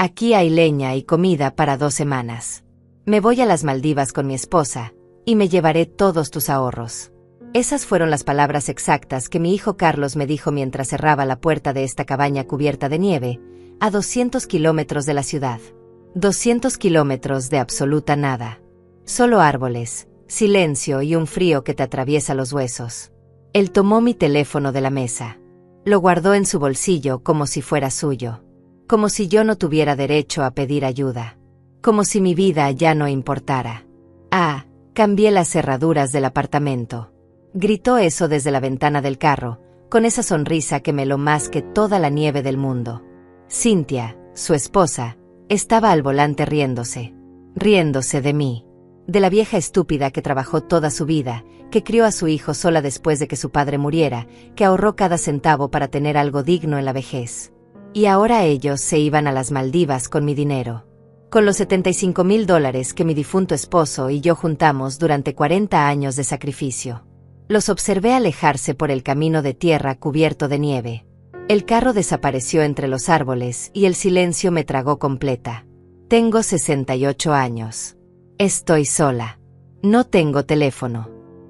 Aquí hay leña y comida para 2 semanas. Me voy a las Maldivas con mi esposa, y me llevaré todos tus ahorros. Esas fueron las palabras exactas que mi hijo Carlos me dijo mientras cerraba la puerta de esta cabaña cubierta de nieve, a 200 kilómetros de la ciudad. 200 kilómetros de absoluta nada. Solo árboles, silencio y un frío que te atraviesa los huesos. Él tomó mi teléfono de la mesa. Lo guardó en su bolsillo como si fuera suyo. Como si yo no tuviera derecho a pedir ayuda. Como si mi vida ya no importara. Cambié las cerraduras del apartamento. Gritó eso desde la ventana del carro, con esa sonrisa que me heló más que toda la nieve del mundo. Cynthia, su esposa, estaba al volante riéndose. Riéndose de mí. De la vieja estúpida que trabajó toda su vida, que crió a su hijo sola después de que su padre muriera, que ahorró cada centavo para tener algo digno en la vejez. Y ahora ellos se iban a las Maldivas con mi dinero. Con los $75,000 que mi difunto esposo y yo juntamos durante 40 años de sacrificio. Los observé alejarse por el camino de tierra cubierto de nieve. El carro desapareció entre los árboles y el silencio me tragó completa. Tengo 68 años. Estoy sola. No tengo teléfono.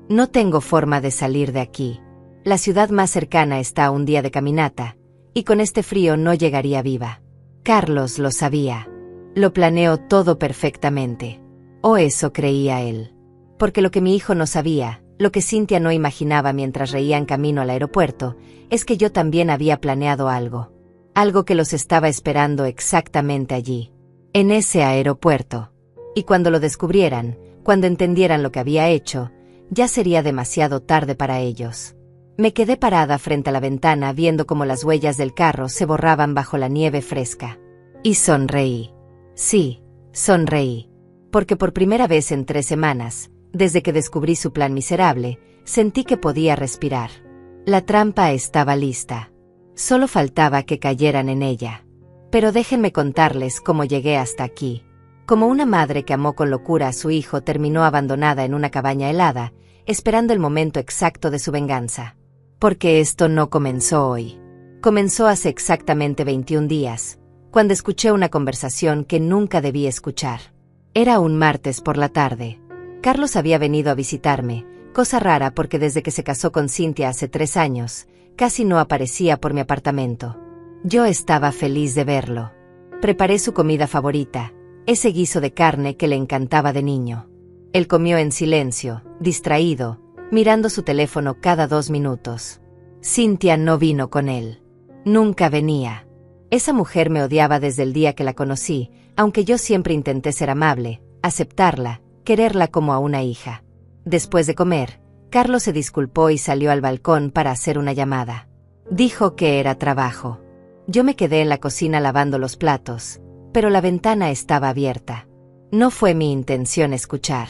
No tengo forma de salir de aquí. La ciudad más cercana está a un día de caminata, y con este frío no llegaría viva. Carlos lo sabía. Lo planeó todo perfectamente. O eso creía él. Porque lo que mi hijo no sabía, lo que Cynthia no imaginaba mientras reían camino al aeropuerto, es que yo también había planeado algo. Algo que los estaba esperando exactamente allí. En ese aeropuerto. Y cuando lo descubrieran, cuando entendieran lo que había hecho, ya sería demasiado tarde para ellos. Me quedé parada frente a la ventana viendo cómo las huellas del carro se borraban bajo la nieve fresca. Y sonreí. Sí, sonreí. Porque por primera vez en 3 semanas, desde que descubrí su plan miserable, sentí que podía respirar. La trampa estaba lista. Solo faltaba que cayeran en ella. Pero déjenme contarles cómo llegué hasta aquí. Como una madre que amó con locura a su hijo terminó abandonada en una cabaña helada, esperando el momento exacto de su venganza. Porque esto no comenzó hoy. Comenzó hace exactamente 21 días, cuando escuché una conversación que nunca debí escuchar. Era un martes por la tarde. Carlos había venido a visitarme, cosa rara porque desde que se casó con Cynthia hace 3 años, casi no aparecía por mi apartamento. Yo estaba feliz de verlo. Preparé su comida favorita, ese guiso de carne que le encantaba de niño. Él comió en silencio, distraído, mirando su teléfono cada 2 minutos. Cynthia no vino con él. Nunca venía. Esa mujer me odiaba desde el día que la conocí, aunque yo siempre intenté ser amable, aceptarla, quererla como a una hija. Después de comer, Carlos se disculpó y salió al balcón para hacer una llamada. Dijo que era trabajo. Yo me quedé en la cocina lavando los platos, pero la ventana estaba abierta. No fue mi intención escuchar.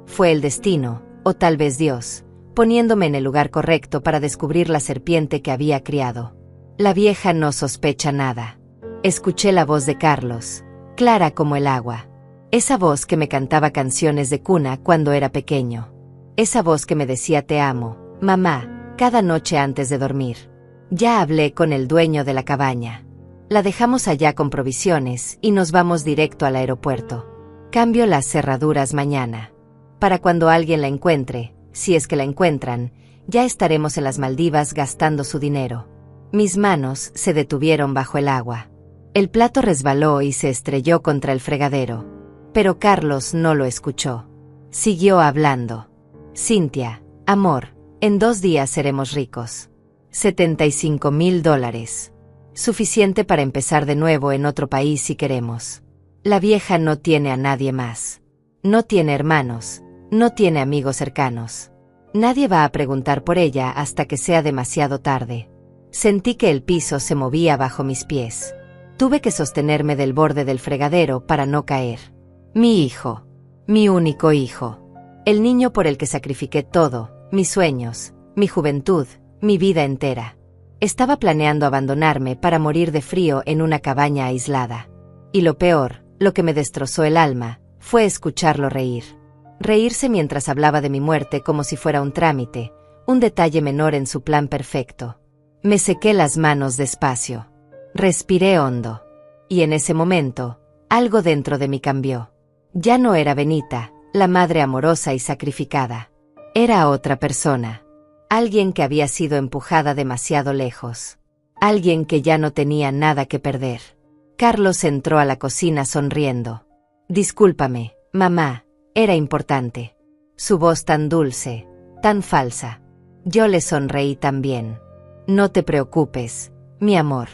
Fue el destino, o tal vez Dios, poniéndome en el lugar correcto para descubrir la serpiente que había criado. La vieja no sospecha nada. Escuché la voz de Carlos, clara como el agua. Esa voz que me cantaba canciones de cuna cuando era pequeño. Esa voz que me decía te amo, mamá, cada noche antes de dormir. Ya hablé con el dueño de la cabaña. La dejamos allá con provisiones y nos vamos directo al aeropuerto. Cambio las cerraduras mañana. Para cuando alguien la encuentre, si es que la encuentran, ya estaremos en las Maldivas gastando su dinero. Mis manos se detuvieron bajo el agua. El plato resbaló y se estrelló contra el fregadero. Pero Carlos no lo escuchó. Siguió hablando. Cynthia, amor, en 2 días seremos ricos. $75,000. Suficiente para empezar de nuevo en otro país si queremos. La vieja no tiene a nadie más. No tiene hermanos, no tiene amigos cercanos. Nadie va a preguntar por ella hasta que sea demasiado tarde. Sentí que el piso se movía bajo mis pies. Tuve que sostenerme del borde del fregadero para no caer. Mi hijo. Mi único hijo. El niño por el que sacrifiqué todo, mis sueños, mi juventud, mi vida entera. Estaba planeando abandonarme para morir de frío en una cabaña aislada. Y lo peor, lo que me destrozó el alma, fue escucharlo reír. Reírse mientras hablaba de mi muerte como si fuera un trámite, un detalle menor en su plan perfecto. Me sequé las manos despacio. Respiré hondo. Y en ese momento, algo dentro de mí cambió. Ya no era Benita, la madre amorosa y sacrificada. Era otra persona. Alguien que había sido empujada demasiado lejos. Alguien que ya no tenía nada que perder. Carlos entró a la cocina sonriendo. Discúlpame, mamá, era importante. Su voz tan dulce, tan falsa. Yo le sonreí también. No te preocupes, mi amor.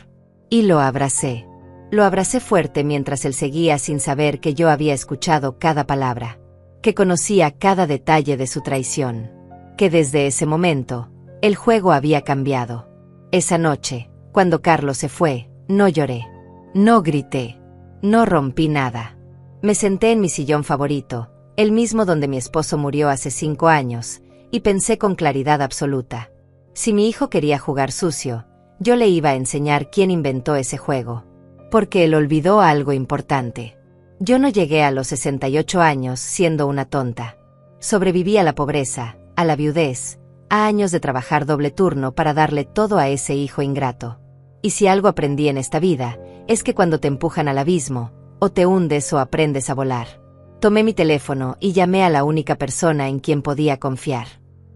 Y lo abracé. Lo abracé fuerte mientras él seguía sin saber que yo había escuchado cada palabra. Que conocía cada detalle de su traición. Que desde ese momento, el juego había cambiado. Esa noche, cuando Carlos se fue, no lloré. No grité. No rompí nada. Me senté en mi sillón favorito, el mismo donde mi esposo murió hace 5 años, y pensé con claridad absoluta. Si mi hijo quería jugar sucio, yo le iba a enseñar quién inventó ese juego. Porque él olvidó algo importante. Yo no llegué a los 68 años siendo una tonta. Sobreviví a la pobreza, a la viudez, a años de trabajar doble turno para darle todo a ese hijo ingrato. Y si algo aprendí en esta vida, es que cuando te empujan al abismo, o te hundes o aprendes a volar. Tomé mi teléfono y llamé a la única persona en quien podía confiar.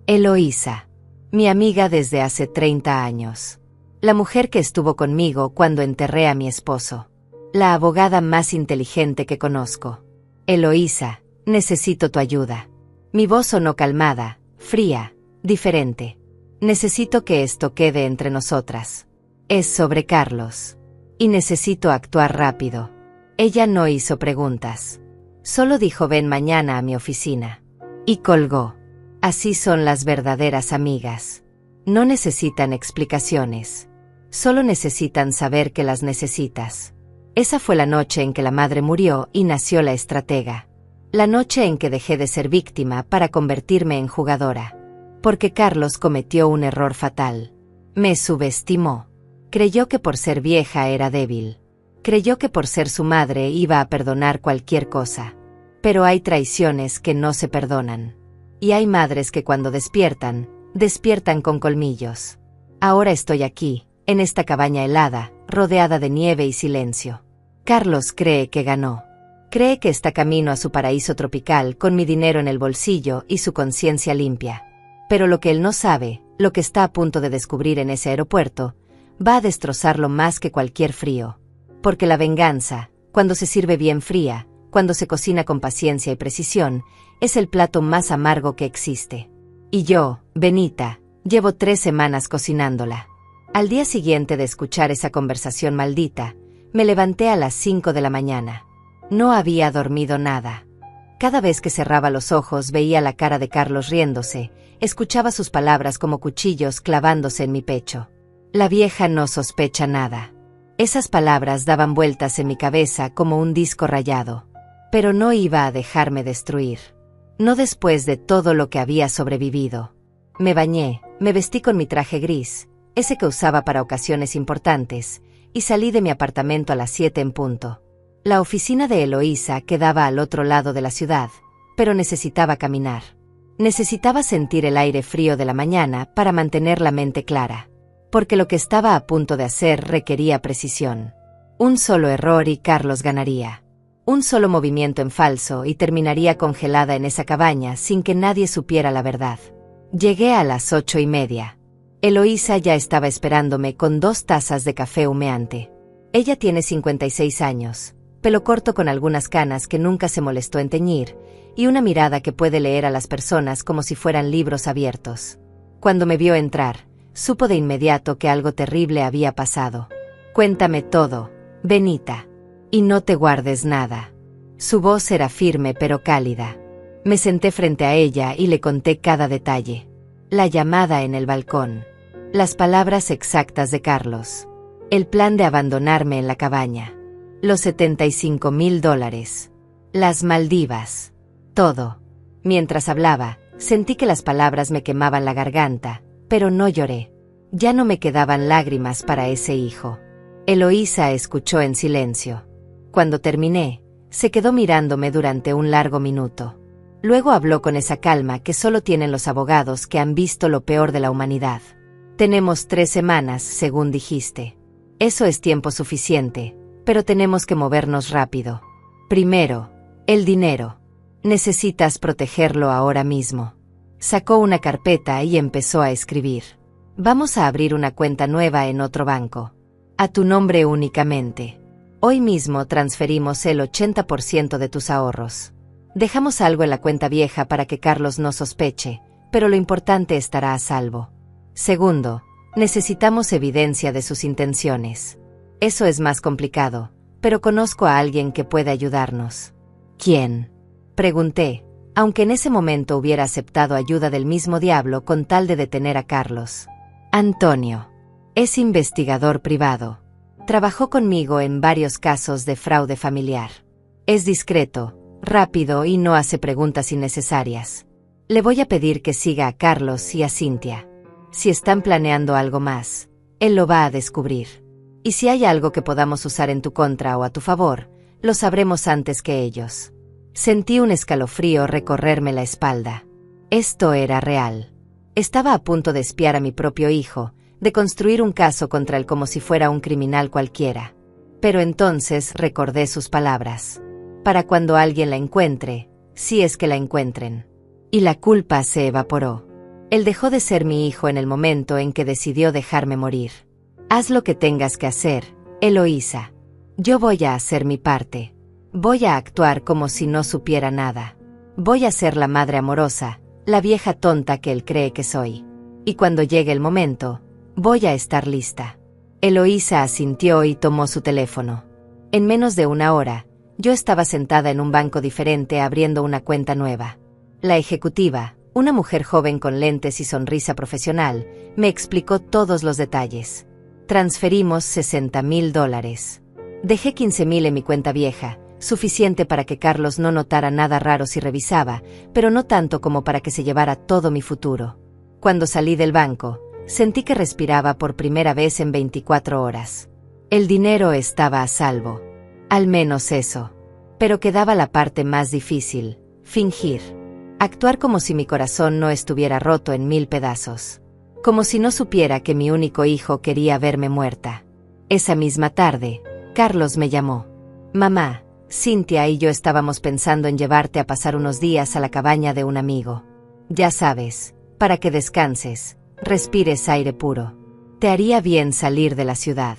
Eloísa. Mi amiga desde hace 30 años. La mujer que estuvo conmigo cuando enterré a mi esposo. La abogada más inteligente que conozco. Eloísa, necesito tu ayuda. Mi voz sonó calmada, fría, diferente. Necesito que esto quede entre nosotras. Es sobre Carlos. Y necesito actuar rápido. Ella no hizo preguntas. Solo dijo ven mañana a mi oficina. Y colgó. Así son las verdaderas amigas. No necesitan explicaciones. Solo necesitan saber que las necesitas. Esa fue la noche en que la madre murió y nació la estratega. La noche en que dejé de ser víctima para convertirme en jugadora. Porque Carlos cometió un error fatal. Me subestimó. Creyó que por ser vieja era débil. Creyó que por ser su madre iba a perdonar cualquier cosa. Pero hay traiciones que no se perdonan. Y hay madres que cuando despiertan, despiertan con colmillos. Ahora estoy aquí, en esta cabaña helada, rodeada de nieve y silencio. Carlos cree que ganó. Cree que está camino a su paraíso tropical con mi dinero en el bolsillo y su conciencia limpia. Pero lo que él no sabe, lo que está a punto de descubrir en ese aeropuerto, va a destrozarlo más que cualquier frío. Porque la venganza, cuando se sirve bien fría, cuando se cocina con paciencia y precisión, es el plato más amargo que existe. Y yo, Benita, llevo 3 semanas cocinándola. Al día siguiente de escuchar esa conversación maldita, me levanté a las 5 de la mañana. No había dormido nada. Cada vez que cerraba los ojos veía la cara de Carlos riéndose, escuchaba sus palabras como cuchillos clavándose en mi pecho. La vieja no sospecha nada. Esas palabras daban vueltas en mi cabeza como un disco rayado. Pero no iba a dejarme destruir. No después de todo lo que había sobrevivido. Me bañé, me vestí con mi traje gris, ese que usaba para ocasiones importantes, y salí de mi apartamento a las 7 en punto. La oficina de Eloísa quedaba al otro lado de la ciudad, pero necesitaba caminar. Necesitaba sentir el aire frío de la mañana para mantener la mente clara. Porque lo que estaba a punto de hacer requería precisión. Un solo error y Carlos ganaría. Un solo movimiento en falso y terminaría congelada en esa cabaña sin que nadie supiera la verdad. Llegué a las 8:30. Eloísa ya estaba esperándome con 2 tazas de café humeante. Ella tiene 56 años, pelo corto con algunas canas que nunca se molestó en teñir, y una mirada que puede leer a las personas como si fueran libros abiertos. Cuando me vio entrar, supo de inmediato que algo terrible había pasado. Cuéntame todo, Benita. Y no te guardes nada. Su voz era firme pero cálida. Me senté frente a ella y le conté cada detalle. La llamada en el balcón. Las palabras exactas de Carlos. El plan de abandonarme en la cabaña. Los $75,000. Las Maldivas. Todo. Mientras hablaba, sentí que las palabras me quemaban la garganta, pero no lloré. Ya no me quedaban lágrimas para ese hijo. Eloísa escuchó en silencio. Cuando terminé, se quedó mirándome durante un largo minuto. Luego habló con esa calma que solo tienen los abogados que han visto lo peor de la humanidad. Tenemos 3 semanas, según dijiste. Eso es tiempo suficiente, pero tenemos que movernos rápido. Primero, el dinero. Necesitas protegerlo ahora mismo. Sacó una carpeta y empezó a escribir. Vamos a abrir una cuenta nueva en otro banco. A tu nombre únicamente. Hoy mismo transferimos el 80% de tus ahorros. Dejamos algo en la cuenta vieja para que Carlos no sospeche, pero lo importante estará a salvo. Segundo, necesitamos evidencia de sus intenciones. Eso es más complicado, pero conozco a alguien que puede ayudarnos. ¿Quién? Pregunté, aunque en ese momento hubiera aceptado ayuda del mismo diablo con tal de detener a Carlos. Antonio. Es investigador privado. Trabajó conmigo en varios casos de fraude familiar. Es discreto, rápido y no hace preguntas innecesarias. Le voy a pedir que siga a Carlos y a Cynthia. Si están planeando algo más, él lo va a descubrir. Y si hay algo que podamos usar en tu contra o a tu favor, lo sabremos antes que ellos. Sentí un escalofrío recorrerme la espalda. Esto era real. Estaba a punto de espiar a mi propio hijo, de construir un caso contra él como si fuera un criminal cualquiera. Pero entonces recordé sus palabras. Para cuando alguien la encuentre, si es que la encuentren. Y la culpa se evaporó. Él dejó de ser mi hijo en el momento en que decidió dejarme morir. Haz lo que tengas que hacer, Eloísa. Yo voy a hacer mi parte. Voy a actuar como si no supiera nada. Voy a ser la madre amorosa, la vieja tonta que él cree que soy. Y cuando llegue el momento, voy a estar lista. Eloísa asintió y tomó su teléfono. En menos de una hora, yo estaba sentada en un banco diferente abriendo una cuenta nueva. La ejecutiva, una mujer joven con lentes y sonrisa profesional, me explicó todos los detalles. Transferimos $60,000. Dejé 15,000 en mi cuenta vieja, suficiente para que Carlos no notara nada raro si revisaba, pero no tanto como para que se llevara todo mi futuro. Cuando salí del banco, sentí que respiraba por primera vez en 24 horas. El dinero estaba a salvo. Al menos eso. Pero quedaba la parte más difícil, fingir. Actuar como si mi corazón no estuviera roto en 1000 pedazos. Como si no supiera que mi único hijo quería verme muerta. Esa misma tarde, Carlos me llamó. Mamá, Cynthia y yo estábamos pensando en llevarte a pasar unos días a la cabaña de un amigo. Ya sabes, para que descanses, respires aire puro. Te haría bien salir de la ciudad.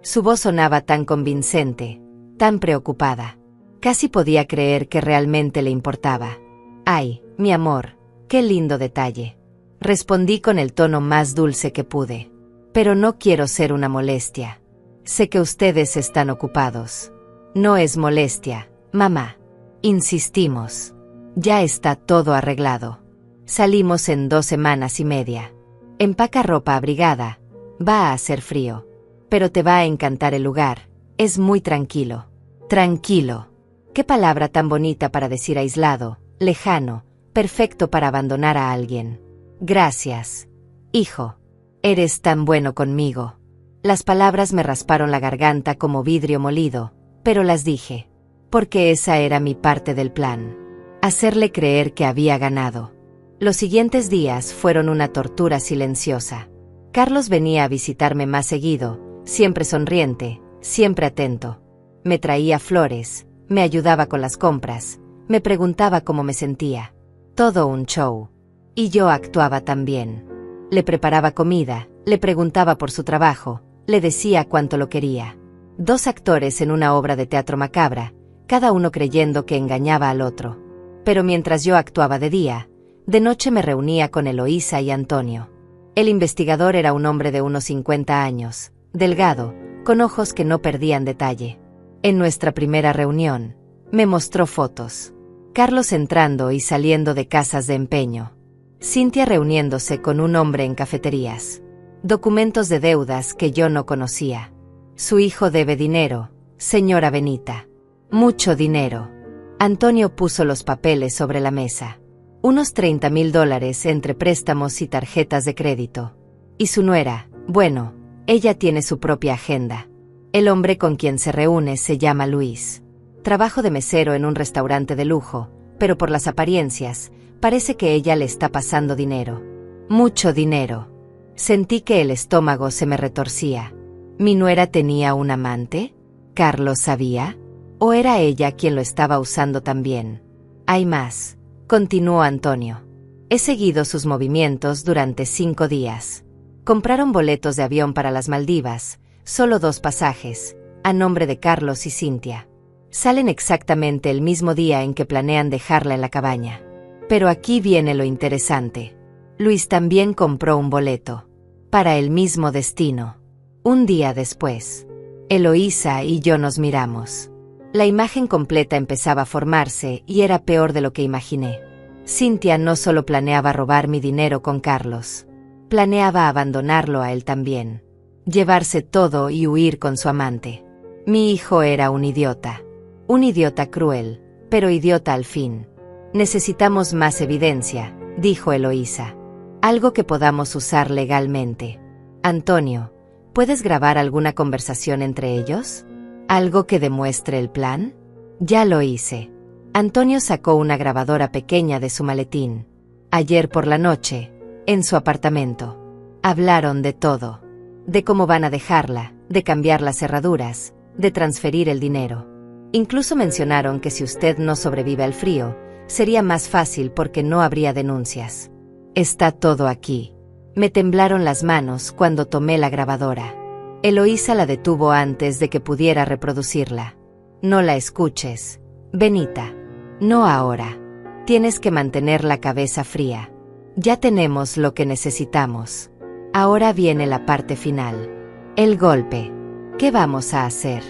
Su voz sonaba tan convincente, tan preocupada. Casi podía creer que realmente le importaba. Ay, mi amor, qué lindo detalle. Respondí con el tono más dulce que pude. Pero no quiero ser una molestia. Sé que ustedes están ocupados. No es molestia, mamá. Insistimos. Ya está todo arreglado. Salimos en 2 semanas y media. Empaca ropa abrigada. Va a hacer frío. Pero te va a encantar el lugar. Es muy tranquilo. Tranquilo. Qué palabra tan bonita para decir aislado, lejano, perfecto para abandonar a alguien. Gracias, hijo. Eres tan bueno conmigo. Las palabras me rasparon la garganta como vidrio molido, pero las dije. Porque esa era mi parte del plan. Hacerle creer que había ganado. Los siguientes días fueron una tortura silenciosa. Carlos venía a visitarme más seguido, siempre sonriente, siempre atento. Me traía flores, me ayudaba con las compras, me preguntaba cómo me sentía. Todo un show. Y yo actuaba también. Le preparaba comida, le preguntaba por su trabajo, le decía cuánto lo quería. 2 actores en una obra de teatro macabra, cada uno creyendo que engañaba al otro. Pero mientras yo actuaba de día, de noche me reunía con Eloísa y Antonio. El investigador era un hombre de unos 50 años, delgado, con ojos que no perdían detalle. En nuestra primera reunión, me mostró fotos. Carlos entrando y saliendo de casas de empeño. Cynthia reuniéndose con un hombre en cafeterías. Documentos de deudas que yo no conocía. Su hijo debe dinero, señora Benita. Mucho dinero. Antonio puso los papeles sobre la mesa. Unos $30,000 entre préstamos y tarjetas de crédito. Y su nuera, bueno, ella tiene su propia agenda. El hombre con quien se reúne se llama Luis. Trabajo de mesero en un restaurante de lujo, pero por las apariencias, parece que ella le está pasando dinero. Mucho dinero. Sentí que el estómago se me retorcía. ¿Mi nuera tenía un amante? ¿Carlos sabía? ¿O era ella quien lo estaba usando también? Hay más, continuó Antonio. He seguido sus movimientos durante 5 días. Compraron boletos de avión para las Maldivas, solo 2 pasajes, a nombre de Carlos y Cynthia. Salen exactamente el mismo día en que planean dejarla en la cabaña. Pero aquí viene lo interesante. Luis también compró un boleto. Para el mismo destino. Un día después. Eloísa y yo nos miramos. La imagen completa empezaba a formarse y era peor de lo que imaginé. Cynthia no solo planeaba robar mi dinero con Carlos. Planeaba abandonarlo a él también. Llevarse todo y huir con su amante. Mi hijo era un idiota. Un idiota cruel, pero idiota al fin. Necesitamos más evidencia, dijo Eloísa. Algo que podamos usar legalmente. Antonio, ¿puedes grabar alguna conversación entre ellos? ¿Algo que demuestre el plan? Ya lo hice. Antonio sacó una grabadora pequeña de su maletín. Ayer por la noche, en su apartamento. Hablaron de todo. De cómo van a dejarla, de cambiar las cerraduras, de transferir el dinero. Incluso mencionaron que si usted no sobrevive al frío, sería más fácil porque no habría denuncias. Está todo aquí. Me temblaron las manos cuando tomé la grabadora. Eloísa la detuvo antes de que pudiera reproducirla. No la escuches, Benita. No ahora. Tienes que mantener la cabeza fría. Ya tenemos lo que necesitamos. Ahora viene la parte final. El golpe. ¿Qué vamos a hacer?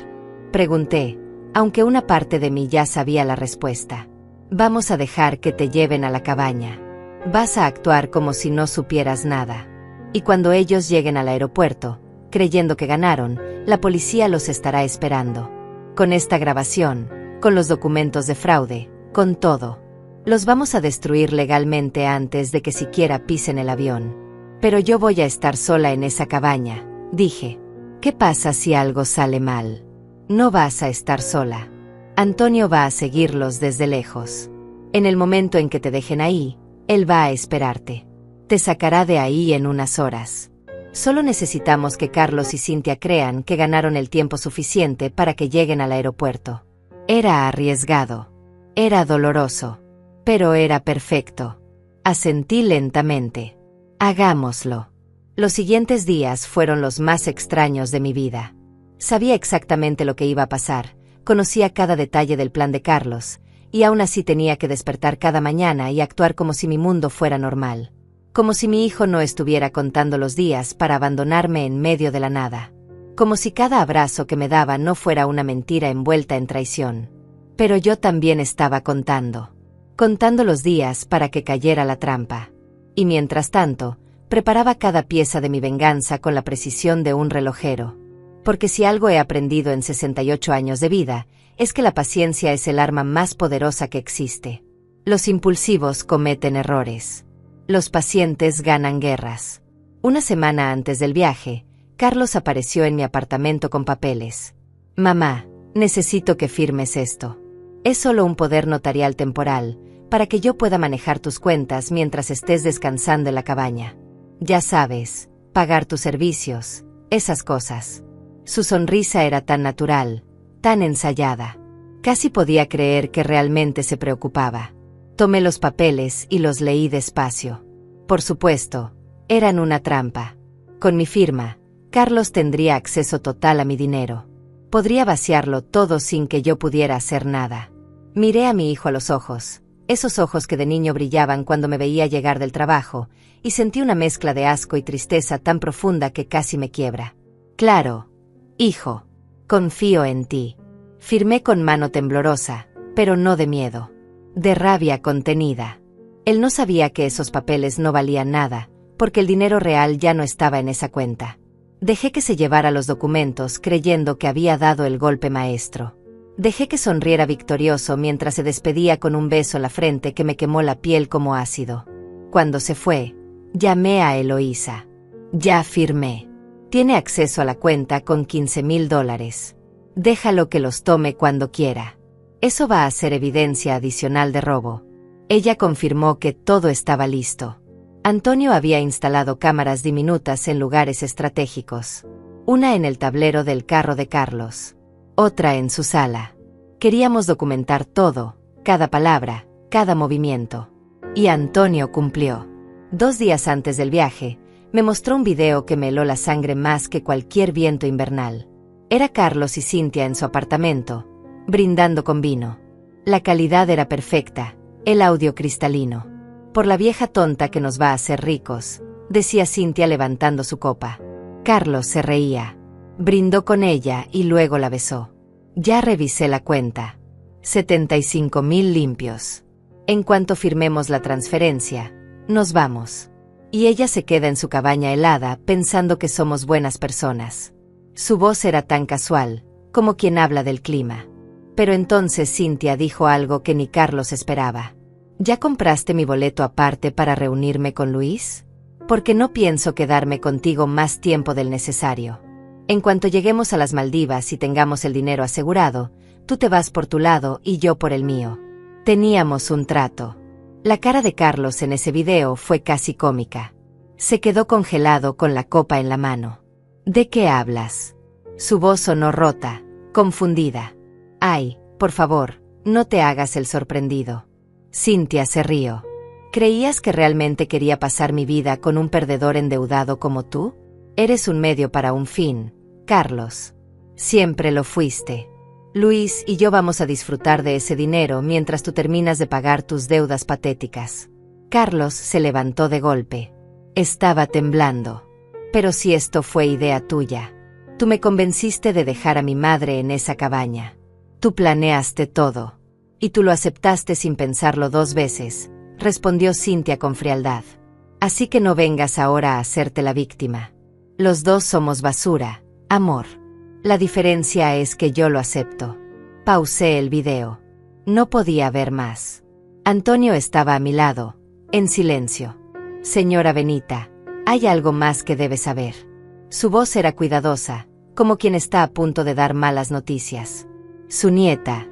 Pregunté, aunque una parte de mí ya sabía la respuesta. Vamos a dejar que te lleven a la cabaña. Vas a actuar como si no supieras nada. Y cuando ellos lleguen al aeropuerto, creyendo que ganaron, la policía los estará esperando. Con esta grabación, con los documentos de fraude, con todo. Los vamos a destruir legalmente antes de que siquiera pisen el avión. Pero yo voy a estar sola en esa cabaña, dije. ¿Qué pasa si algo sale mal? No vas a estar sola. Antonio va a seguirlos desde lejos. En el momento en que te dejen ahí, él va a esperarte. Te sacará de ahí en unas horas. Solo necesitamos que Carlos y Cynthia crean que ganaron el tiempo suficiente para que lleguen al aeropuerto. Era arriesgado. Era doloroso. Pero era perfecto. Asentí lentamente. Hagámoslo. Los siguientes días fueron los más extraños de mi vida. Sabía exactamente lo que iba a pasar, conocía cada detalle del plan de Carlos, y aún así tenía que despertar cada mañana y actuar como si mi mundo fuera normal. Como si mi hijo no estuviera contando los días para abandonarme en medio de la nada. Como si cada abrazo que me daba no fuera una mentira envuelta en traición. Pero yo también estaba contando. Contando los días para que cayera la trampa. Y mientras tanto, preparaba cada pieza de mi venganza con la precisión de un relojero. Porque si algo he aprendido en 68 años de vida, es que la paciencia es el arma más poderosa que existe. Los impulsivos cometen errores. Los pacientes ganan guerras. Una semana antes del viaje, Carlos apareció en mi apartamento con papeles. Mamá, necesito que firmes esto. Es solo un poder notarial temporal, para que yo pueda manejar tus cuentas mientras estés descansando en la cabaña. Ya sabes, pagar tus servicios, esas cosas. Su sonrisa era tan natural, tan ensayada. Casi podía creer que realmente se preocupaba. Tomé los papeles y los leí despacio. Por supuesto, eran una trampa. Con mi firma, Carlos tendría acceso total a mi dinero. Podría vaciarlo todo sin que yo pudiera hacer nada. Miré a mi hijo a los ojos, esos ojos que de niño brillaban cuando me veía llegar del trabajo, y sentí una mezcla de asco y tristeza tan profunda que casi me quiebra. Claro, hijo, confío en ti. Firmé con mano temblorosa, pero no de miedo. De rabia contenida. Él no sabía que esos papeles no valían nada, porque el dinero real ya no estaba en esa cuenta. Dejé que se llevara los documentos creyendo que había dado el golpe maestro. Dejé que sonriera victorioso mientras se despedía con un beso en la frente que me quemó la piel como ácido. Cuando se fue, llamé a Eloísa. Ya firmé. Tiene acceso a la cuenta con $15,000. Déjalo que los tome cuando quiera. Eso va a ser evidencia adicional de robo. Ella confirmó que todo estaba listo. Antonio había instalado cámaras diminutas en lugares estratégicos. Una en el tablero del carro de Carlos. otra en su sala. Queríamos documentar todo, cada palabra, cada movimiento. Y Antonio cumplió. 2 días antes del viaje, me mostró un video que me heló la sangre más que cualquier viento invernal. Era Carlos y Cynthia en su apartamento, brindando con vino. La calidad era perfecta, el audio cristalino. Por la vieja tonta que nos va a hacer ricos, decía Cynthia levantando su copa. Carlos se reía. Brindó con ella y luego la besó. Ya revisé la cuenta. 75,000 limpios. En cuanto firmemos la transferencia, nos vamos. Y ella se queda en su cabaña helada pensando que somos buenas personas. Su voz era tan casual, como quien habla del clima. Pero entonces Cynthia dijo algo que ni Carlos esperaba. ¿Ya compraste mi boleto aparte para reunirme con Luis? Porque no pienso quedarme contigo más tiempo del necesario. En cuanto lleguemos a las Maldivas y tengamos el dinero asegurado, tú te vas por tu lado y yo por el mío. Teníamos un trato. La cara de Carlos en ese video fue casi cómica. Se quedó congelado con la copa en la mano. ¿De qué hablas? Su voz sonó rota, confundida. Ay, por favor, no te hagas el sorprendido. Cynthia se rió. ¿Creías que realmente quería pasar mi vida con un perdedor endeudado como tú? Eres un medio para un fin, Carlos. Siempre lo fuiste. Luis y yo vamos a disfrutar de ese dinero mientras tú terminas de pagar tus deudas patéticas. Carlos se levantó de golpe. Estaba temblando. Pero si esto fue idea tuya. Tú me convenciste de dejar a mi madre en esa cabaña. Tú planeaste todo. Y tú lo aceptaste sin pensarlo 2 veces, respondió Cynthia con frialdad. Así que no vengas ahora a hacerte la víctima. Los dos somos basura, amor. La diferencia es que yo lo acepto. Pausé el video. No podía ver más. Antonio estaba a mi lado, en silencio. Señora Benita, hay algo más que debe saber. Su voz era cuidadosa, como quien está a punto de dar malas noticias. Su nieta,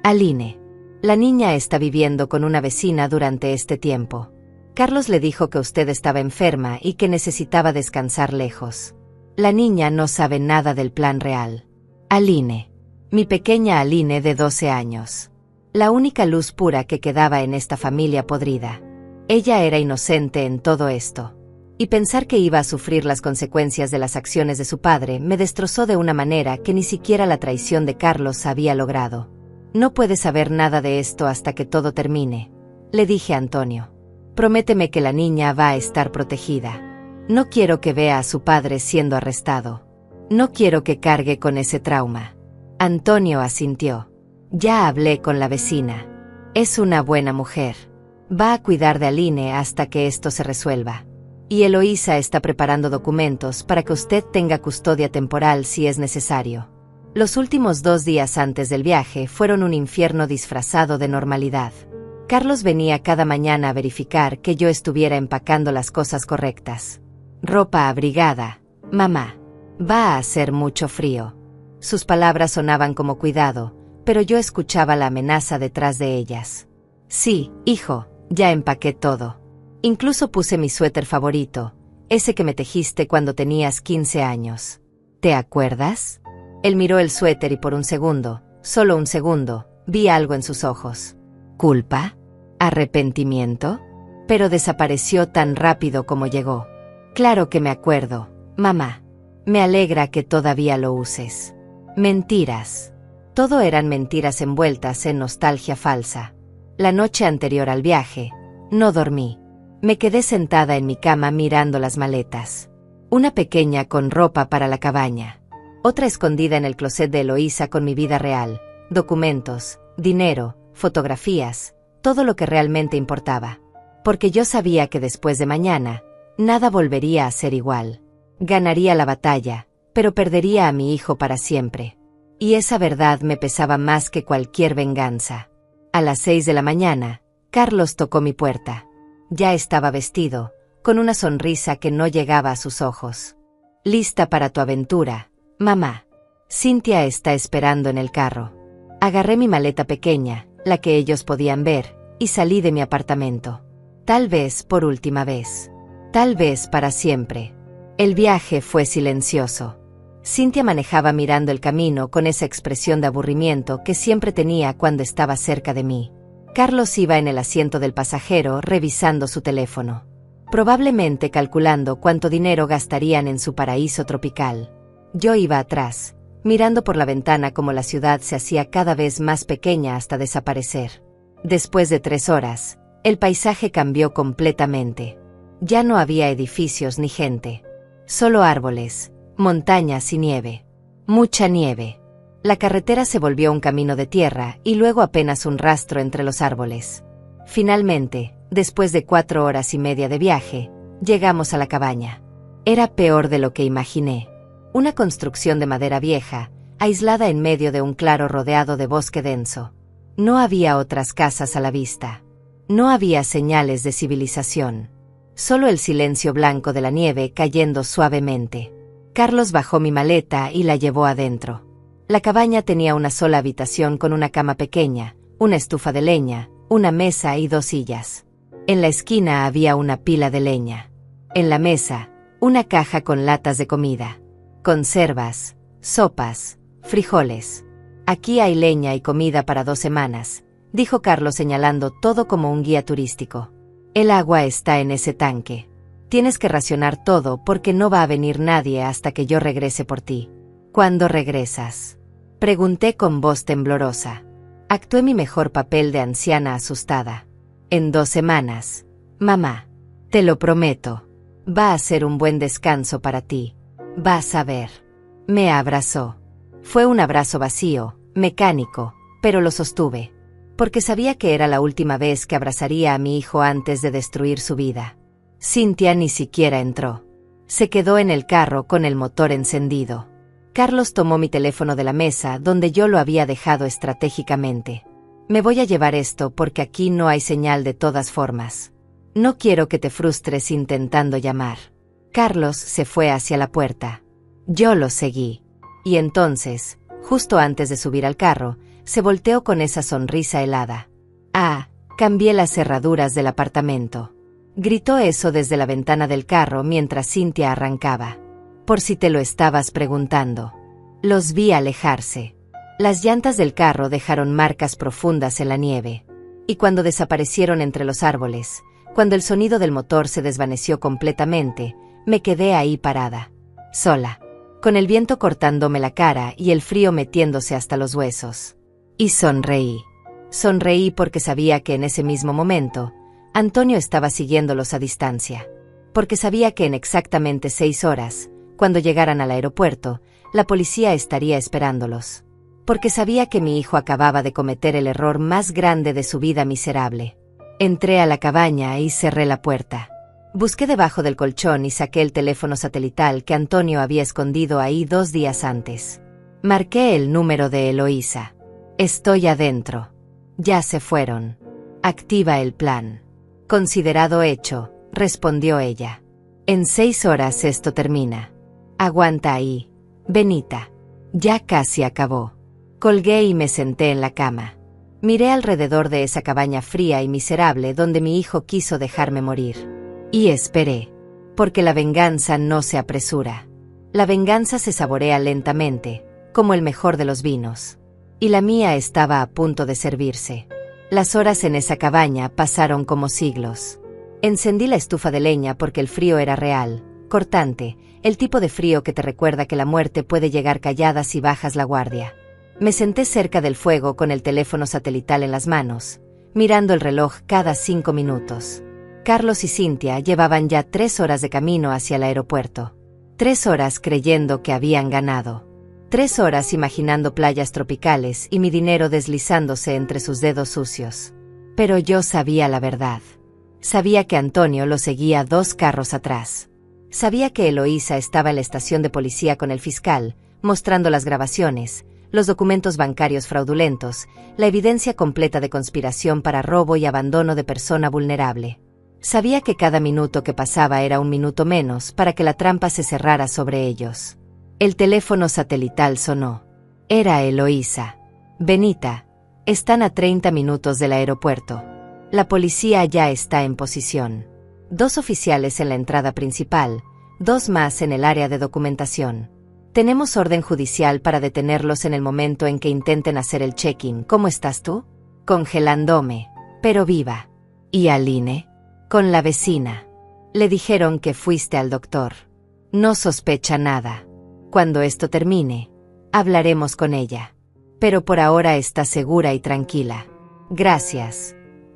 Aline. La niña está viviendo con una vecina durante este tiempo. Carlos le dijo que usted estaba enferma y que necesitaba descansar lejos. La niña no sabe nada del plan real. Aline. Mi pequeña Aline de 12 años. La única luz pura que quedaba en esta familia podrida. Ella era inocente en todo esto. Y pensar que iba a sufrir las consecuencias de las acciones de su padre me destrozó de una manera que ni siquiera la traición de Carlos había logrado. No puedes saber nada de esto hasta que todo termine, le dije a Antonio. Prométeme que la niña va a estar protegida. No quiero que vea a su padre siendo arrestado. No quiero que cargue con ese trauma. Antonio asintió. Ya hablé con la vecina. Es una buena mujer. Va a cuidar de Aline hasta que esto se resuelva. Y Eloísa está preparando documentos para que usted tenga custodia temporal si es necesario. Los últimos 2 días antes del viaje fueron un infierno disfrazado de normalidad. Carlos venía cada mañana a verificar que yo estuviera empacando las cosas correctas. Ropa abrigada, mamá. Va a hacer mucho frío. Sus palabras sonaban como cuidado, pero yo escuchaba la amenaza detrás de ellas. Sí, hijo, ya empaqué todo. Incluso puse mi suéter favorito, ese que me tejiste cuando tenías 15 años. ¿Te acuerdas? Él miró el suéter y por un segundo, solo un segundo, vi algo en sus ojos. ¿Culpa? ¿Arrepentimiento? Pero desapareció tan rápido como llegó. Claro que me acuerdo, mamá. Me alegra que todavía lo uses. Mentiras. Todo eran mentiras envueltas en nostalgia falsa. La noche anterior al viaje, no dormí. Me quedé sentada en mi cama mirando las maletas. Una pequeña con ropa para la cabaña. Otra escondida en el closet de Eloísa con mi vida real, documentos, dinero, fotografías, todo lo que realmente importaba. Porque yo sabía que después de mañana, nada volvería a ser igual. Ganaría la batalla, pero perdería a mi hijo para siempre. Y esa verdad me pesaba más que cualquier venganza. A las 6 de la mañana, Carlos tocó mi puerta. Ya estaba vestido, con una sonrisa que no llegaba a sus ojos. Lista para tu aventura, mamá. Cynthia está esperando en el carro. Agarré mi maleta pequeña, la que ellos podían ver, y salí de mi apartamento. Tal vez por última vez. Tal vez para siempre. El viaje fue silencioso. Cintia manejaba mirando el camino con esa expresión de aburrimiento que siempre tenía cuando estaba cerca de mí. Carlos iba en el asiento del pasajero revisando su teléfono, probablemente calculando cuánto dinero gastarían en su paraíso tropical. Yo iba atrás, mirando por la ventana cómo la ciudad se hacía cada vez más pequeña hasta desaparecer. Después de 3 horas, el paisaje cambió completamente. Ya no había edificios ni gente. Solo árboles, montañas y nieve. Mucha nieve. La carretera se volvió un camino de tierra y luego apenas un rastro entre los árboles. Finalmente, después de 4 horas y media de viaje, llegamos a la cabaña. Era peor de lo que imaginé. Una construcción de madera vieja, aislada en medio de un claro rodeado de bosque denso. No había otras casas a la vista. No había señales de civilización. Solo el silencio blanco de la nieve cayendo suavemente. Carlos bajó mi maleta y la llevó adentro. La cabaña tenía una sola habitación con una cama pequeña, una estufa de leña, una mesa y 2 sillas. En la esquina había una pila de leña. En la mesa, una caja con latas de comida. Conservas, sopas, frijoles. Aquí hay leña y comida para 2 semanas, dijo Carlos señalando todo como un guía turístico. El agua está en ese tanque. Tienes que racionar todo porque no va a venir nadie hasta que yo regrese por ti. ¿Cuándo regresas?, pregunté con voz temblorosa. Actué mi mejor papel de anciana asustada. En 2 semanas, mamá. Te lo prometo. Va a ser un buen descanso para ti. Vas a ver. Me abrazó. Fue un abrazo vacío, mecánico, pero lo sostuve. Porque sabía que era la última vez que abrazaría a mi hijo antes de destruir su vida. Cintia ni siquiera entró. Se quedó en el carro con el motor encendido. Carlos tomó mi teléfono de la mesa donde yo lo había dejado estratégicamente. Me voy a llevar esto porque aquí no hay señal de todas formas. No quiero que te frustres intentando llamar. Carlos se fue hacia la puerta. Yo lo seguí. Y entonces, justo antes de subir al carro, se volteó con esa sonrisa helada. Ah, cambié las cerraduras del apartamento. Gritó eso desde la ventana del carro mientras Cintia arrancaba. Por si te lo estabas preguntando. Los vi alejarse. Las llantas del carro dejaron marcas profundas en la nieve. Y cuando desaparecieron entre los árboles, cuando el sonido del motor se desvaneció completamente, me quedé ahí parada. Sola. Con el viento cortándome la cara y el frío metiéndose hasta los huesos. Y sonreí. Sonreí porque sabía que en ese mismo momento, Antonio estaba siguiéndolos a distancia. Porque sabía que en exactamente 6 horas, cuando llegaran al aeropuerto, la policía estaría esperándolos. Porque sabía que mi hijo acababa de cometer el error más grande de su vida miserable. Entré a la cabaña y cerré la puerta. Busqué debajo del colchón y saqué el teléfono satelital que Antonio había escondido ahí 2 días antes. Marqué el número de Eloísa. Estoy adentro. Ya se fueron. Activa el plan. Considerado hecho, respondió ella. En 6 horas esto termina. Aguanta ahí, Benita. Ya casi acabó. Colgué y me senté en la cama. Miré alrededor de esa cabaña fría y miserable donde mi hijo quiso dejarme morir. Y esperé. Porque la venganza no se apresura. La venganza se saborea lentamente, como el mejor de los vinos. Y la mía estaba a punto de servirse. Las horas en esa cabaña pasaron como siglos. Encendí la estufa de leña porque el frío era real, cortante, el tipo de frío que te recuerda que la muerte puede llegar callada si bajas la guardia. Me senté cerca del fuego con el teléfono satelital en las manos, mirando el reloj cada 5 minutos. Carlos y Cintia llevaban ya 3 horas de camino hacia el aeropuerto. 3 horas creyendo que habían ganado. 3 horas imaginando playas tropicales y mi dinero deslizándose entre sus dedos sucios. Pero yo sabía la verdad. Sabía que Antonio lo seguía 2 carros atrás. Sabía que Eloísa estaba en la estación de policía con el fiscal, mostrando las grabaciones, los documentos bancarios fraudulentos, la evidencia completa de conspiración para robo y abandono de persona vulnerable. Sabía que cada minuto que pasaba era un minuto menos para que la trampa se cerrara sobre ellos. El teléfono satelital sonó. Era Eloísa. Benita, están a 30 minutos del aeropuerto. La policía ya está en posición. 2 oficiales en la entrada principal, 2 más en el área de documentación. Tenemos orden judicial para detenerlos en el momento en que intenten hacer el check-in. ¿Cómo estás tú? Congelándome, pero viva. ¿Y Aline? Con la vecina. Le dijeron que fuiste al doctor. No sospecha nada. Cuando esto termine, hablaremos con ella. Pero por ahora está segura y tranquila. Gracias,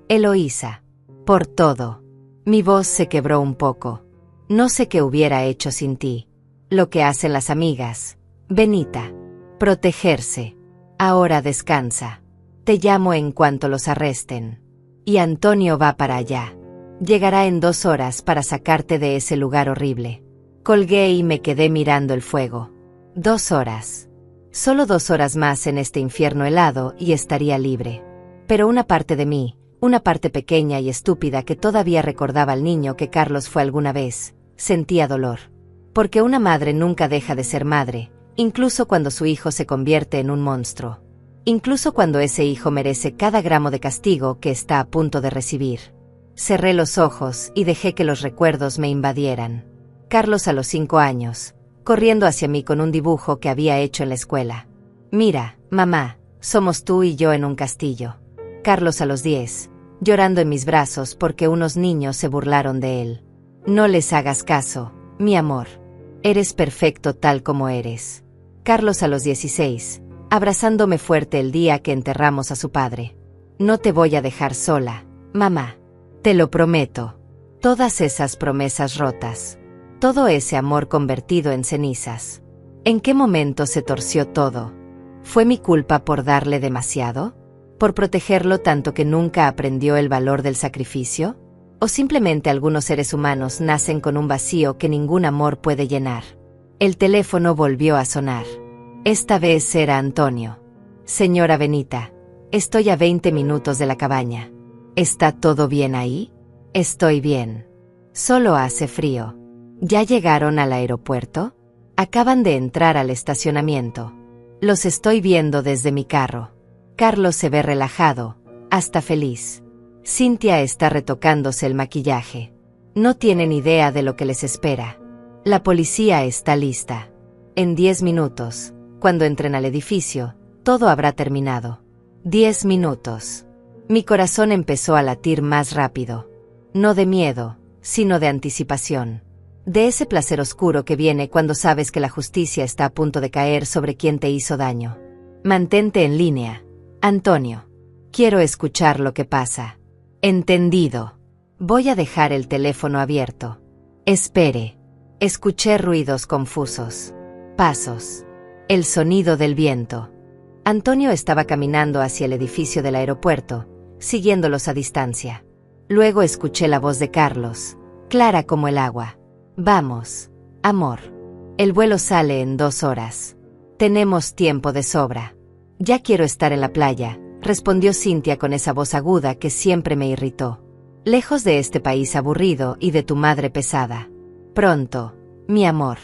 Eloísa, por todo. Mi voz se quebró un poco. No sé qué hubiera hecho sin ti. Lo que hacen las amigas. Benita. Protegerse. Ahora descansa. Te llamo en cuanto los arresten. Y Antonio va para allá. Llegará en 2 horas para sacarte de ese lugar horrible. Colgué y me quedé mirando el fuego. 2 horas. Solo 2 horas más en este infierno helado y estaría libre. Pero una parte de mí, una parte pequeña y estúpida que todavía recordaba al niño que Carlos fue alguna vez, sentía dolor. Porque una madre nunca deja de ser madre, incluso cuando su hijo se convierte en un monstruo. Incluso cuando ese hijo merece cada gramo de castigo que está a punto de recibir. Cerré los ojos y dejé que los recuerdos me invadieran. Carlos a los 5 años, corriendo hacia mí con un dibujo que había hecho en la escuela. Mira, mamá, somos tú y yo en un castillo. Carlos a los 10, llorando en mis brazos porque unos niños se burlaron de él. No les hagas caso, mi amor. Eres perfecto tal como eres. Carlos a los 16, abrazándome fuerte el día que enterramos a su padre. No te voy a dejar sola, mamá. Te lo prometo. Todas esas promesas rotas. Todo ese amor convertido en cenizas. ¿En qué momento se torció todo? ¿Fue mi culpa por darle demasiado? ¿Por protegerlo tanto que nunca aprendió el valor del sacrificio? ¿O simplemente algunos seres humanos nacen con un vacío que ningún amor puede llenar? El teléfono volvió a sonar. Esta vez era Antonio. Señora Benita, estoy a 20 minutos de la cabaña. ¿Está todo bien ahí? Estoy bien. Solo hace frío. ¿Ya llegaron al aeropuerto? Acaban de entrar al estacionamiento. Los estoy viendo desde mi carro. Carlos se ve relajado, hasta feliz. Cintia está retocándose el maquillaje. No tienen idea de lo que les espera. La policía está lista. En 10 minutos, cuando entren al edificio, todo habrá terminado. 10 minutos. Mi corazón empezó a latir más rápido. No de miedo, sino de anticipación. De ese placer oscuro que viene cuando sabes que la justicia está a punto de caer sobre quien te hizo daño. Mantente en línea, Antonio. Quiero escuchar lo que pasa. Entendido. Voy a dejar el teléfono abierto. Espere. Escuché ruidos confusos. Pasos. El sonido del viento. Antonio estaba caminando hacia el edificio del aeropuerto, siguiéndolos a distancia. Luego escuché la voz de Carlos, clara como el agua. Vamos, amor. El vuelo sale en 2 horas. Tenemos tiempo de sobra. Ya quiero estar en la playa, respondió Cintia con esa voz aguda que siempre me irritó. Lejos de este país aburrido y de tu madre pesada. Pronto, mi amor.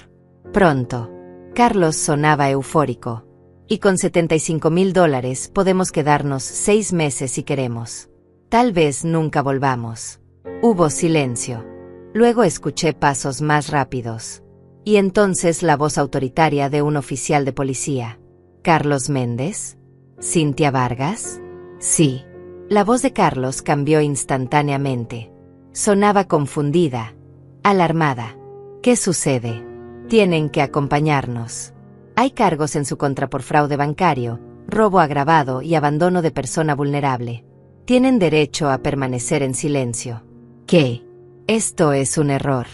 Pronto. Carlos sonaba eufórico. Y con $75,000 podemos quedarnos 6 meses si queremos. Tal vez nunca volvamos. Hubo silencio. Luego escuché pasos más rápidos. Y entonces la voz autoritaria de un oficial de policía. ¿Carlos Méndez? ¿Cintia Vargas? Sí. La voz de Carlos cambió instantáneamente. Sonaba confundida, alarmada. ¿Qué sucede? Tienen que acompañarnos. Hay cargos en su contra por fraude bancario, robo agravado y abandono de persona vulnerable. Tienen derecho a permanecer en silencio. ¿Qué? Esto es un error.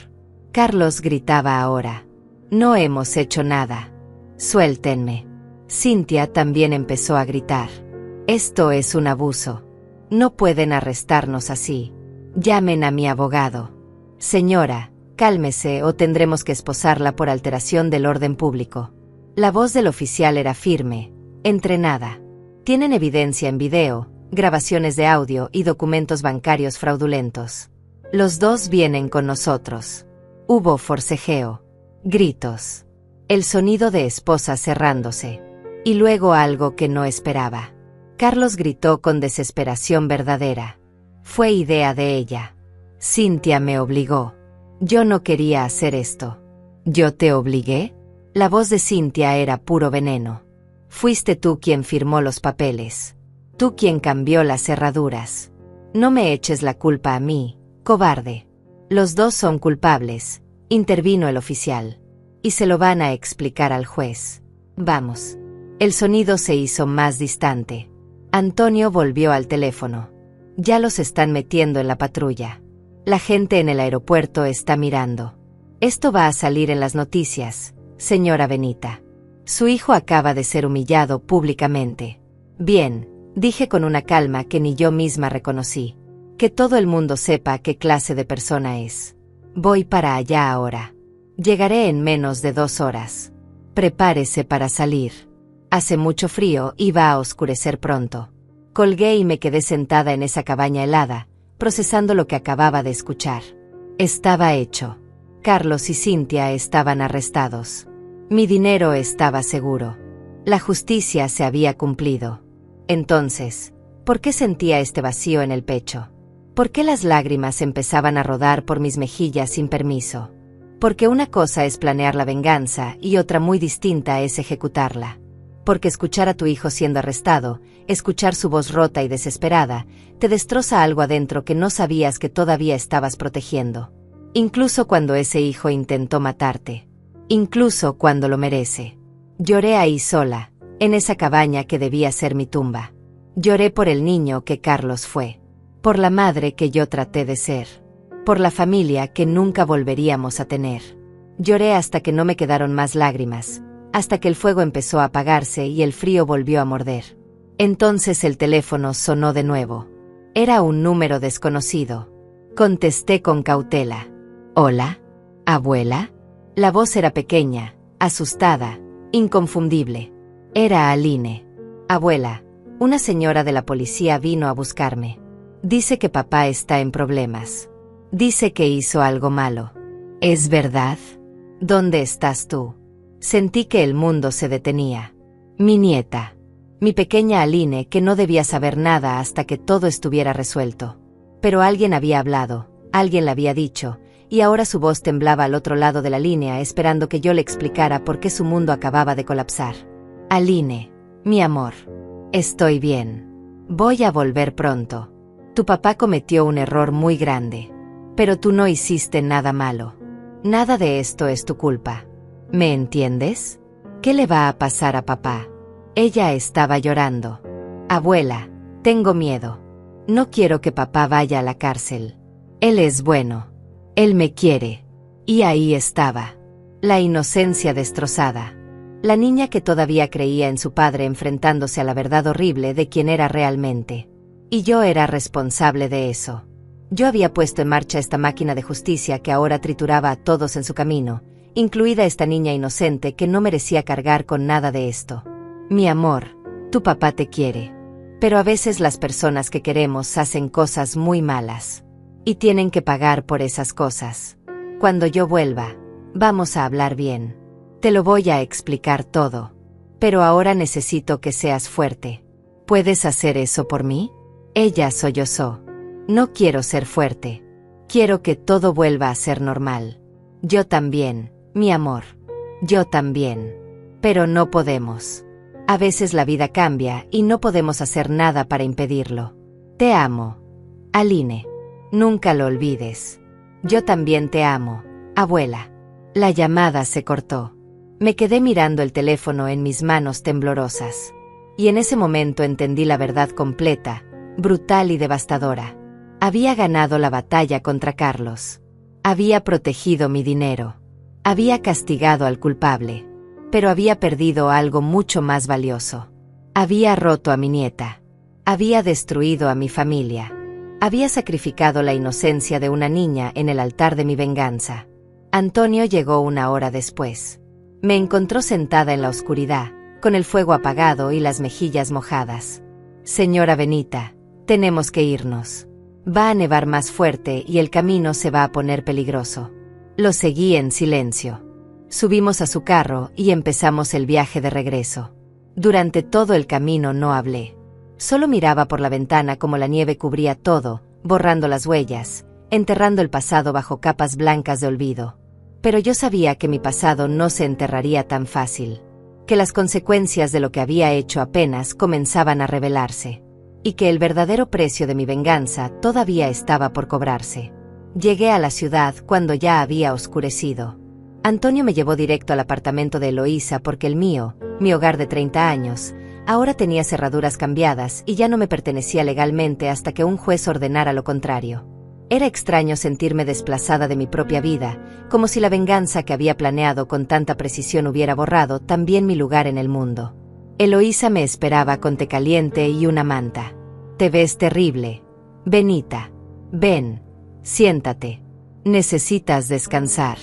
Carlos gritaba ahora. No hemos hecho nada. Suéltenme. Cintia también empezó a gritar. Esto es un abuso. No pueden arrestarnos así. Llamen a mi abogado. Señora, cálmese o tendremos que esposarla por alteración del orden público. La voz del oficial era firme, entrenada. Tienen evidencia en video, grabaciones de audio y documentos bancarios fraudulentos. Los dos vienen con nosotros. Hubo forcejeo, gritos, el sonido de esposas cerrándose. Y luego algo que no esperaba. Carlos gritó con desesperación verdadera. Fue idea de ella. Cintia me obligó. Yo no quería hacer esto. ¿Yo te obligué? La voz de Cynthia era puro veneno. Fuiste tú quien firmó los papeles. Tú quien cambió las cerraduras. No me eches la culpa a mí, cobarde. Los dos son culpables, intervino el oficial. Y se lo van a explicar al juez. Vamos. El sonido se hizo más distante. Antonio volvió al teléfono. Ya los están metiendo en la patrulla. La gente en el aeropuerto está mirando. Esto va a salir en las noticias, señora Benita. Su hijo acaba de ser humillado públicamente. Bien, dije con una calma que ni yo misma reconocí. Que todo el mundo sepa qué clase de persona es. Voy para allá ahora. Llegaré en menos de 2 horas. Prepárese para salir. Hace mucho frío y va a oscurecer pronto. Colgué y me quedé sentada en esa cabaña helada, procesando lo que acababa de escuchar. Estaba hecho. Carlos y Cynthia estaban arrestados. Mi dinero estaba seguro. La justicia se había cumplido. Entonces, ¿por qué sentía este vacío en el pecho? ¿Por qué las lágrimas empezaban a rodar por mis mejillas sin permiso? Porque una cosa es planear la venganza y otra muy distinta es ejecutarla. Porque escuchar a tu hijo siendo arrestado, escuchar su voz rota y desesperada, te destroza algo adentro que no sabías que todavía estabas protegiendo. Incluso cuando ese hijo intentó matarte. Incluso cuando lo merece. Lloré ahí sola, en esa cabaña que debía ser mi tumba. Lloré por el niño que Carlos fue. Por la madre que yo traté de ser. Por la familia que nunca volveríamos a tener. Lloré hasta que no me quedaron más lágrimas, hasta que el fuego empezó a apagarse y el frío volvió a morder. Entonces el teléfono sonó de nuevo. Era un número desconocido. Contesté con cautela. ¿Hola? ¿Abuela? La voz era pequeña, asustada, inconfundible. Era Aline. Abuela, una señora de la policía vino a buscarme. Dice que papá está en problemas. Dice que hizo algo malo. ¿Es verdad? ¿Dónde estás tú? Sentí que el mundo se detenía. Mi nieta. Mi pequeña Aline, que no debía saber nada hasta que todo estuviera resuelto. Pero alguien había hablado, alguien le había dicho, y ahora su voz temblaba al otro lado de la línea esperando que yo le explicara por qué su mundo acababa de colapsar. Aline, mi amor. Estoy bien. Voy a volver pronto. Tu papá cometió un error muy grande. Pero tú no hiciste nada malo. Nada de esto es tu culpa. ¿Me entiendes? ¿Qué le va a pasar a papá? Ella estaba llorando. Abuela, tengo miedo. No quiero que papá vaya a la cárcel. Él es bueno. Él me quiere. Y ahí estaba. La inocencia destrozada. La niña que todavía creía en su padre enfrentándose a la verdad horrible de quién era realmente. Y yo era responsable de eso. Yo había puesto en marcha esta máquina de justicia que ahora trituraba a todos en su camino, incluida esta niña inocente que no merecía cargar con nada de esto. Mi amor, tu papá te quiere. Pero a veces las personas que queremos hacen cosas muy malas. Y tienen que pagar por esas cosas. Cuando yo vuelva, vamos a hablar bien. Te lo voy a explicar todo. Pero ahora necesito que seas fuerte. ¿Puedes hacer eso por mí? Ella sollozó. No quiero ser fuerte. Quiero que todo vuelva a ser normal. Yo también, mi amor. Yo también. Pero no podemos. A veces la vida cambia y no podemos hacer nada para impedirlo. Te amo. Aline. Nunca lo olvides. Yo también te amo, abuela. La llamada se cortó. Me quedé mirando el teléfono en mis manos temblorosas. Y en ese momento entendí la verdad completa, brutal y devastadora. Había ganado la batalla contra Carlos. Había protegido mi dinero. Había castigado al culpable. Pero había perdido algo mucho más valioso. Había roto a mi nieta. Había destruido a mi familia. Había sacrificado la inocencia de una niña en el altar de mi venganza. Antonio llegó 1 hora después. Me encontró sentada en la oscuridad, con el fuego apagado y las mejillas mojadas. Señora Benita, tenemos que irnos. Va a nevar más fuerte y el camino se va a poner peligroso. Lo seguí en silencio. Subimos a su carro y empezamos el viaje de regreso. Durante todo el camino no hablé. Solo miraba por la ventana como la nieve cubría todo, borrando las huellas, enterrando el pasado bajo capas blancas de olvido. Pero yo sabía que mi pasado no se enterraría tan fácil, que las consecuencias de lo que había hecho apenas comenzaban a revelarse, y que el verdadero precio de mi venganza todavía estaba por cobrarse. Llegué a la ciudad cuando ya había oscurecido. Antonio me llevó directo al apartamento de Eloísa porque el mío, mi hogar de 30 años, ahora tenía cerraduras cambiadas y ya no me pertenecía legalmente hasta que un juez ordenara lo contrario. Era extraño sentirme desplazada de mi propia vida, como si la venganza que había planeado con tanta precisión hubiera borrado también mi lugar en el mundo. Eloísa me esperaba con té caliente y una manta. «Te ves terrible. Benita. Ven. Siéntate. Necesitas descansar».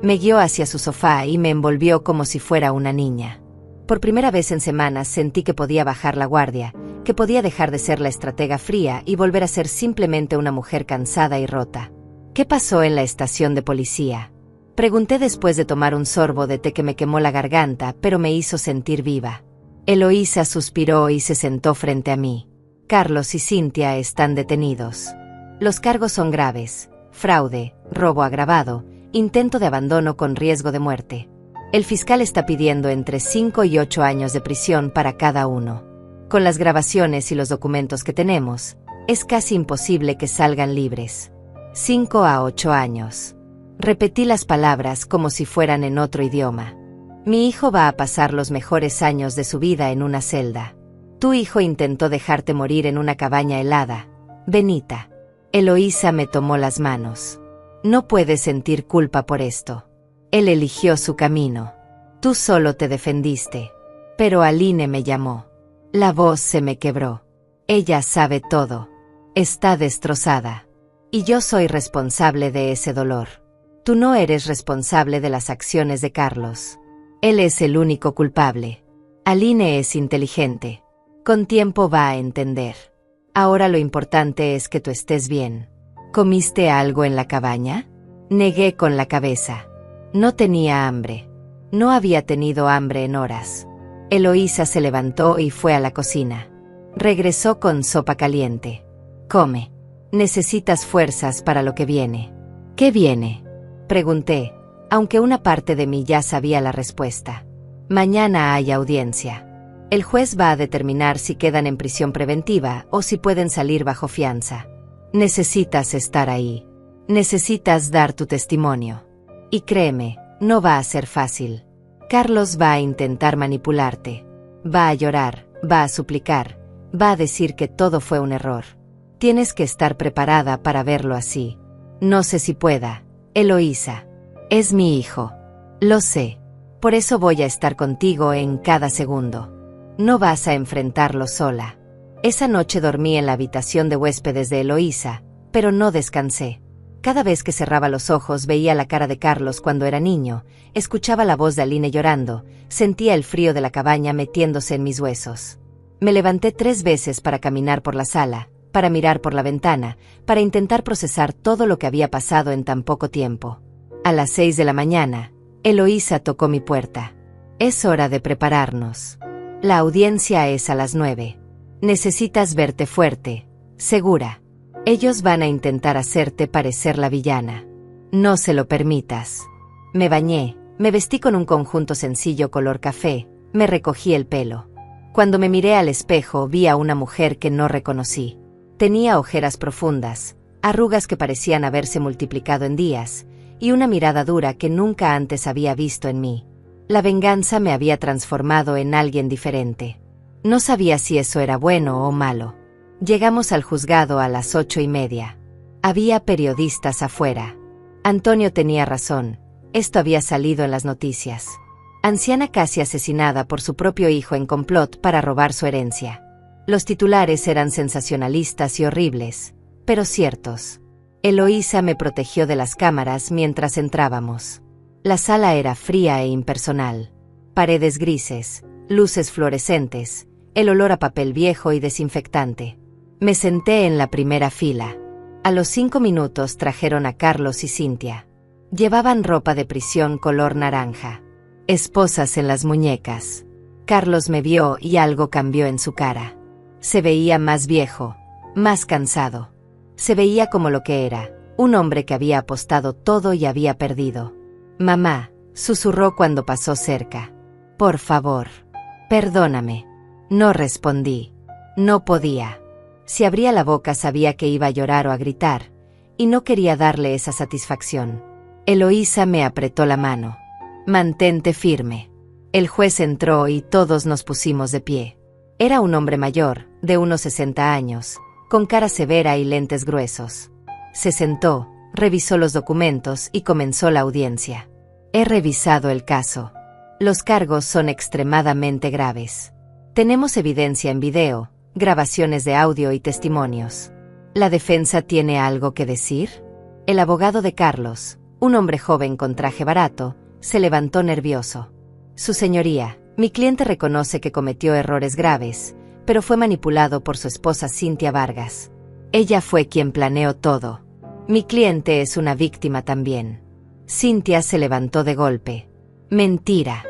Me guió hacia su sofá y me envolvió como si fuera una niña. Por primera vez en semanas sentí que podía bajar la guardia, que podía dejar de ser la estratega fría y volver a ser simplemente una mujer cansada y rota. «¿Qué pasó en la estación de policía?», pregunté después de tomar un sorbo de té que me quemó la garganta, pero me hizo sentir viva. Eloísa suspiró y se sentó frente a mí. «Carlos y Cynthia están detenidos. Los cargos son graves: fraude, robo agravado, intento de abandono con riesgo de muerte. El fiscal está pidiendo entre 5 y 8 años de prisión para cada uno. Con las grabaciones y los documentos que tenemos, es casi imposible que salgan libres. 5 a 8 años. Repetí las palabras como si fueran en otro idioma. Mi hijo va a pasar los mejores años de su vida en una celda. Tu hijo intentó dejarte morir en una cabaña helada, Benita. Eloísa me tomó las manos. No puedes sentir culpa por esto. Él eligió su camino. Tú solo te defendiste. Pero Aline me llamó. La voz se me quebró. Ella sabe todo. Está destrozada. Y yo soy responsable de ese dolor. Tú no eres responsable de las acciones de Carlos. Él es el único culpable. Aline es inteligente. Con tiempo va a entender. Ahora lo importante es que tú estés bien. ¿Comiste algo en la cabaña?». Negué con la cabeza. No tenía hambre. No había tenido hambre en horas. Eloísa se levantó y fue a la cocina. Regresó con sopa caliente. «Come. Necesitas fuerzas para lo que viene». «¿Qué viene?», pregunté, aunque una parte de mí ya sabía la respuesta. «Mañana hay audiencia. El juez va a determinar si quedan en prisión preventiva o si pueden salir bajo fianza. Necesitas estar ahí. Necesitas dar tu testimonio. Y créeme, no va a ser fácil. Carlos va a intentar manipularte. Va a llorar, va a suplicar, va a decir que todo fue un error. Tienes que estar preparada para verlo así. No sé si pueda, Eloísa. Es mi hijo. Lo sé. Por eso voy a estar contigo en cada segundo. No vas a enfrentarlo sola». Esa noche dormí en la habitación de huéspedes de Eloísa, pero no descansé. Cada vez que cerraba los ojos veía la cara de Carlos cuando era niño, escuchaba la voz de Aline llorando, sentía el frío de la cabaña metiéndose en mis huesos. Me levanté 3 veces para caminar por la sala, para mirar por la ventana, para intentar procesar todo lo que había pasado en tan poco tiempo. A las 6 de la mañana, Eloísa tocó mi puerta. «Es hora de prepararnos. La audiencia es a las 9. Necesitas verte fuerte, segura. Ellos van a intentar hacerte parecer la villana. No se lo permitas». Me bañé, me vestí con un conjunto sencillo color café, me recogí el pelo. Cuando me miré al espejo vi a una mujer que no reconocí. Tenía ojeras profundas, arrugas que parecían haberse multiplicado en días, y una mirada dura que nunca antes había visto en mí. La venganza me había transformado en alguien diferente. No sabía si eso era bueno o malo. Llegamos al juzgado a las 8:30. Había periodistas afuera. Antonio tenía razón, esto había salido en las noticias. Anciana casi asesinada por su propio hijo en complot para robar su herencia. Los titulares eran sensacionalistas y horribles, pero ciertos. Eloísa me protegió de las cámaras mientras entrábamos. La sala era fría e impersonal. Paredes grises, luces fluorescentes, el olor a papel viejo y desinfectante. Me senté en la primera fila. A los 5 minutos trajeron a Carlos y Cynthia. Llevaban ropa de prisión color naranja. Esposas en las muñecas. Carlos me vio y algo cambió en su cara. Se veía más viejo, más cansado. Se veía como lo que era, un hombre que había apostado todo y había perdido. Mamá, susurró cuando pasó cerca. Por favor. Perdóname. No respondí. No podía. Si abría la boca sabía que iba a llorar o a gritar, y no quería darle esa satisfacción. Eloísa me apretó la mano. Mantente firme. El juez entró y todos nos pusimos de pie. Era un hombre mayor, de unos 60 años, con cara severa y lentes gruesos. Se sentó, revisó los documentos y comenzó la audiencia. He revisado el caso. Los cargos son extremadamente graves. Tenemos evidencia en video, grabaciones de audio y testimonios. ¿La defensa tiene algo que decir? El abogado de Carlos, un hombre joven con traje barato, se levantó nervioso. Su señoría, mi cliente reconoce que cometió errores graves, pero fue manipulado por su esposa Cynthia Vargas. Ella fue quien planeó todo. Mi cliente es una víctima también. Cynthia se levantó de golpe. Mentira.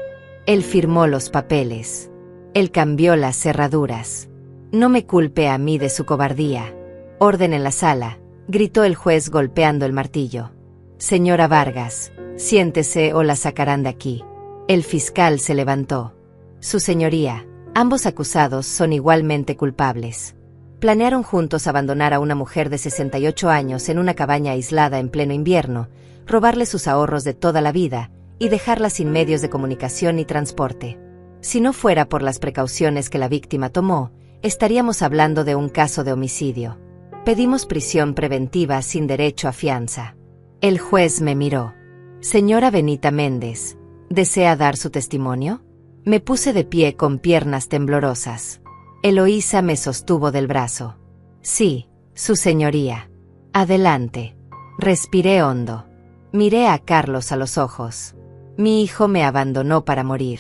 Él firmó los papeles. Él cambió las cerraduras. No me culpe a mí de su cobardía. Orden en la sala, gritó el juez golpeando el martillo. Señora Vargas, siéntese o la sacarán de aquí. El fiscal se levantó. Su señoría, ambos acusados son igualmente culpables. Planearon juntos abandonar a una mujer de 68 años en una cabaña aislada en pleno invierno, robarle sus ahorros de toda la vida y dejarla sin medios de comunicación y transporte. Si no fuera por las precauciones que la víctima tomó, estaríamos hablando de un caso de homicidio. Pedimos prisión preventiva sin derecho a fianza. El juez me miró. Señora Benita Méndez, ¿desea dar su testimonio? Me puse de pie con piernas temblorosas. Eloísa me sostuvo del brazo. Sí, su señoría. Adelante. Respiré hondo. Miré a Carlos a los ojos. Mi hijo me abandonó para morir.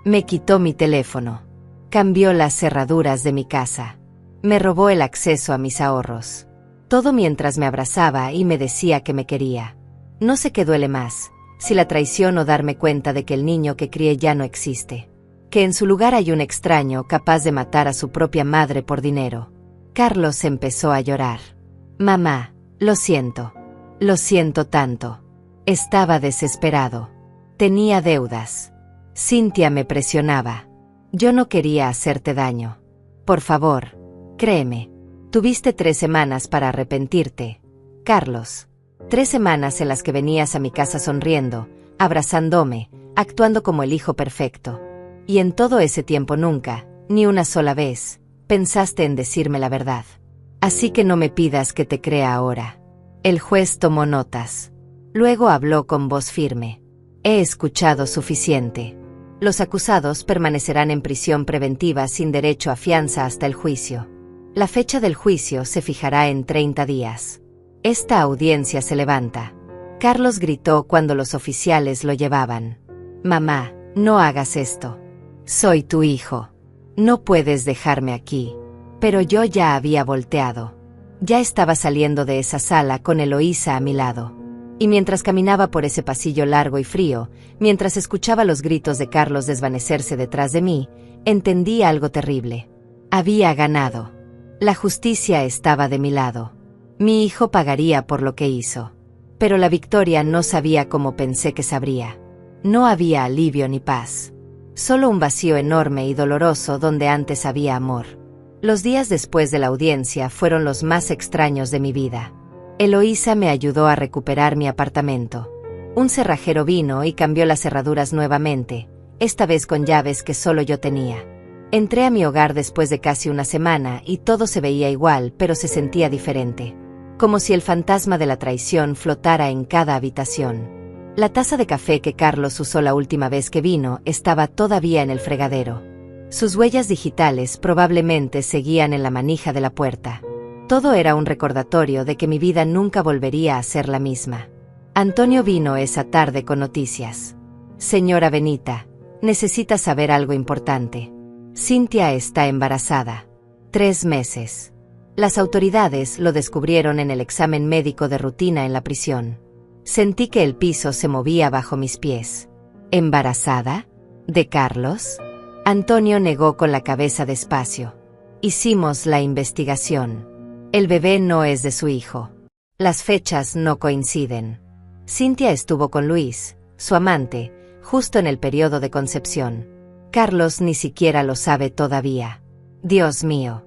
Me quitó mi teléfono. Cambió las cerraduras de mi casa. Me robó el acceso a mis ahorros. Todo mientras me abrazaba y me decía que me quería. No sé qué duele más, si la traición o darme cuenta de que el niño que crié ya no existe. Que en su lugar hay un extraño capaz de matar a su propia madre por dinero. Carlos empezó a llorar. Mamá, lo siento. Lo siento tanto. Estaba desesperado. Tenía deudas. Cynthia me presionaba. Yo no quería hacerte daño. Por favor, créeme. Tuviste 3 semanas para arrepentirte, Carlos. 3 semanas en las que venías a mi casa sonriendo, abrazándome, actuando como el hijo perfecto. Y en todo ese tiempo nunca, ni una sola vez, pensaste en decirme la verdad. Así que no me pidas que te crea ahora. El juez tomó notas. Luego habló con voz firme. He escuchado suficiente. Los acusados permanecerán en prisión preventiva sin derecho a fianza hasta el juicio. La fecha del juicio se fijará en 30 días. Esta audiencia se levanta. Carlos gritó cuando los oficiales lo llevaban. Mamá, no hagas esto. Soy tu hijo. No puedes dejarme aquí. Pero yo ya había volteado. Ya estaba saliendo de esa sala con Eloísa a mi lado. Y mientras caminaba por ese pasillo largo y frío, mientras escuchaba los gritos de Carlos desvanecerse detrás de mí, entendí algo terrible. Había ganado. La justicia estaba de mi lado. Mi hijo pagaría por lo que hizo. Pero la victoria no sabía como pensé que sabría. No había alivio ni paz. Solo un vacío enorme y doloroso donde antes había amor. Los días después de la audiencia fueron los más extraños de mi vida. Eloísa me ayudó a recuperar mi apartamento. Un cerrajero vino y cambió las cerraduras nuevamente, esta vez con llaves que solo yo tenía. Entré a mi hogar después de casi una semana y todo se veía igual, pero se sentía diferente. Como si el fantasma de la traición flotara en cada habitación. La taza de café que Carlos usó la última vez que vino estaba todavía en el fregadero. Sus huellas digitales probablemente seguían en la manija de la puerta. Todo era un recordatorio de que mi vida nunca volvería a ser la misma. Antonio vino esa tarde con noticias. Señora Benita, necesita saber algo importante. Cynthia está embarazada. 3 meses. Las autoridades lo descubrieron en el examen médico de rutina en la prisión. Sentí que el piso se movía bajo mis pies. ¿Embarazada? ¿De Carlos? Antonio negó con la cabeza despacio. Hicimos la investigación. El bebé no es de su hijo. Las fechas no coinciden. Cynthia estuvo con Luis, su amante, justo en el periodo de concepción. Carlos ni siquiera lo sabe todavía. Dios mío.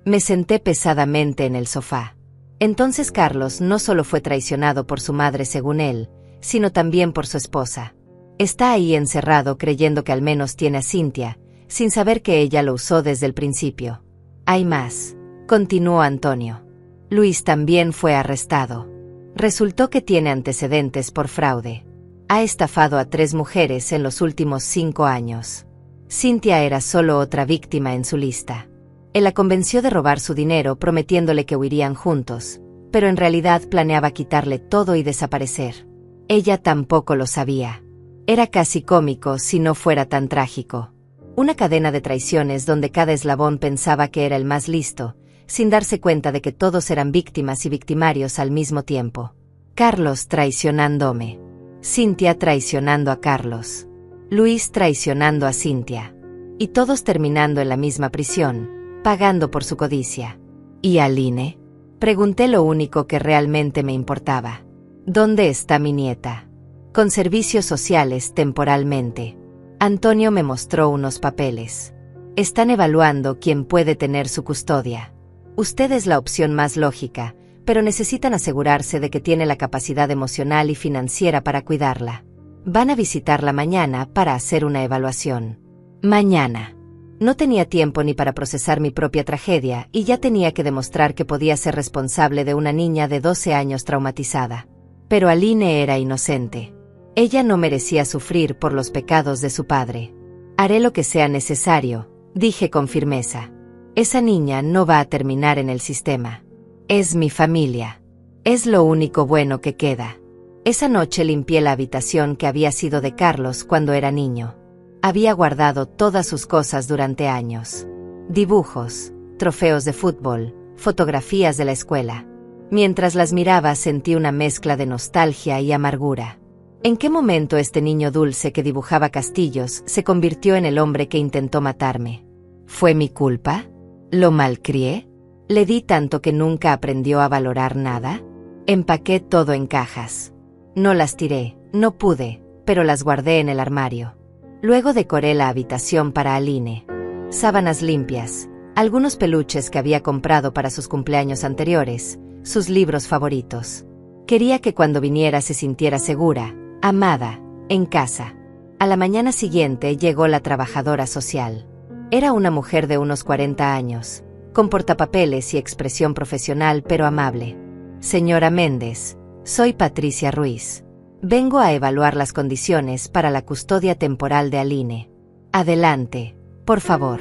Me senté pesadamente en el sofá. Entonces Carlos no solo fue traicionado por su madre según él, sino también por su esposa. Está ahí encerrado creyendo que al menos tiene a Cynthia, sin saber que ella lo usó desde el principio. Hay más, continuó Antonio. Luis también fue arrestado. Resultó que tiene antecedentes por fraude. Ha estafado a 3 mujeres en los últimos 5 años. Cynthia era solo otra víctima en su lista. Él la convenció de robar su dinero prometiéndole que huirían juntos, pero en realidad planeaba quitarle todo y desaparecer. Ella tampoco lo sabía. Era casi cómico si no fuera tan trágico. Una cadena de traiciones donde cada eslabón pensaba que era el más listo, sin darse cuenta de que todos eran víctimas y victimarios al mismo tiempo. Carlos traicionándome. Cynthia traicionando a Carlos. Luis traicionando a Cynthia. Y todos terminando en la misma prisión, pagando por su codicia. ¿Y Aline? Pregunté lo único que realmente me importaba. ¿Dónde está mi nieta? Con servicios sociales temporalmente. Antonio me mostró unos papeles. Están evaluando quién puede tener su custodia. Usted es la opción más lógica, pero necesitan asegurarse de que tiene la capacidad emocional y financiera para cuidarla. Van a visitarla mañana para hacer una evaluación. Mañana. No tenía tiempo ni para procesar mi propia tragedia y ya tenía que demostrar que podía ser responsable de una niña de 12 años traumatizada. Pero Aline era inocente. Ella no merecía sufrir por los pecados de su padre. Haré lo que sea necesario, dije con firmeza. Esa niña no va a terminar en el sistema. Es mi familia. Es lo único bueno que queda. Esa noche limpié la habitación que había sido de Carlos cuando era niño. Había guardado todas sus cosas durante años. Dibujos, trofeos de fútbol, fotografías de la escuela. Mientras las miraba sentí una mezcla de nostalgia y amargura. ¿En qué momento este niño dulce que dibujaba castillos se convirtió en el hombre que intentó matarme? ¿Fue mi culpa? ¿Lo malcrié? ¿Le di tanto que nunca aprendió a valorar nada? Empaqué todo en cajas. No las tiré, no pude, pero las guardé en el armario. Luego decoré la habitación para Aline. Sábanas limpias, algunos peluches que había comprado para sus cumpleaños anteriores, sus libros favoritos. Quería que cuando viniera se sintiera segura, amada, en casa. A la mañana siguiente llegó la trabajadora social. Era una mujer de unos 40 años, con portapapeles y expresión profesional pero amable. Señora Méndez, soy Patricia Ruiz. Vengo a evaluar las condiciones para la custodia temporal de Aline. Adelante, por favor.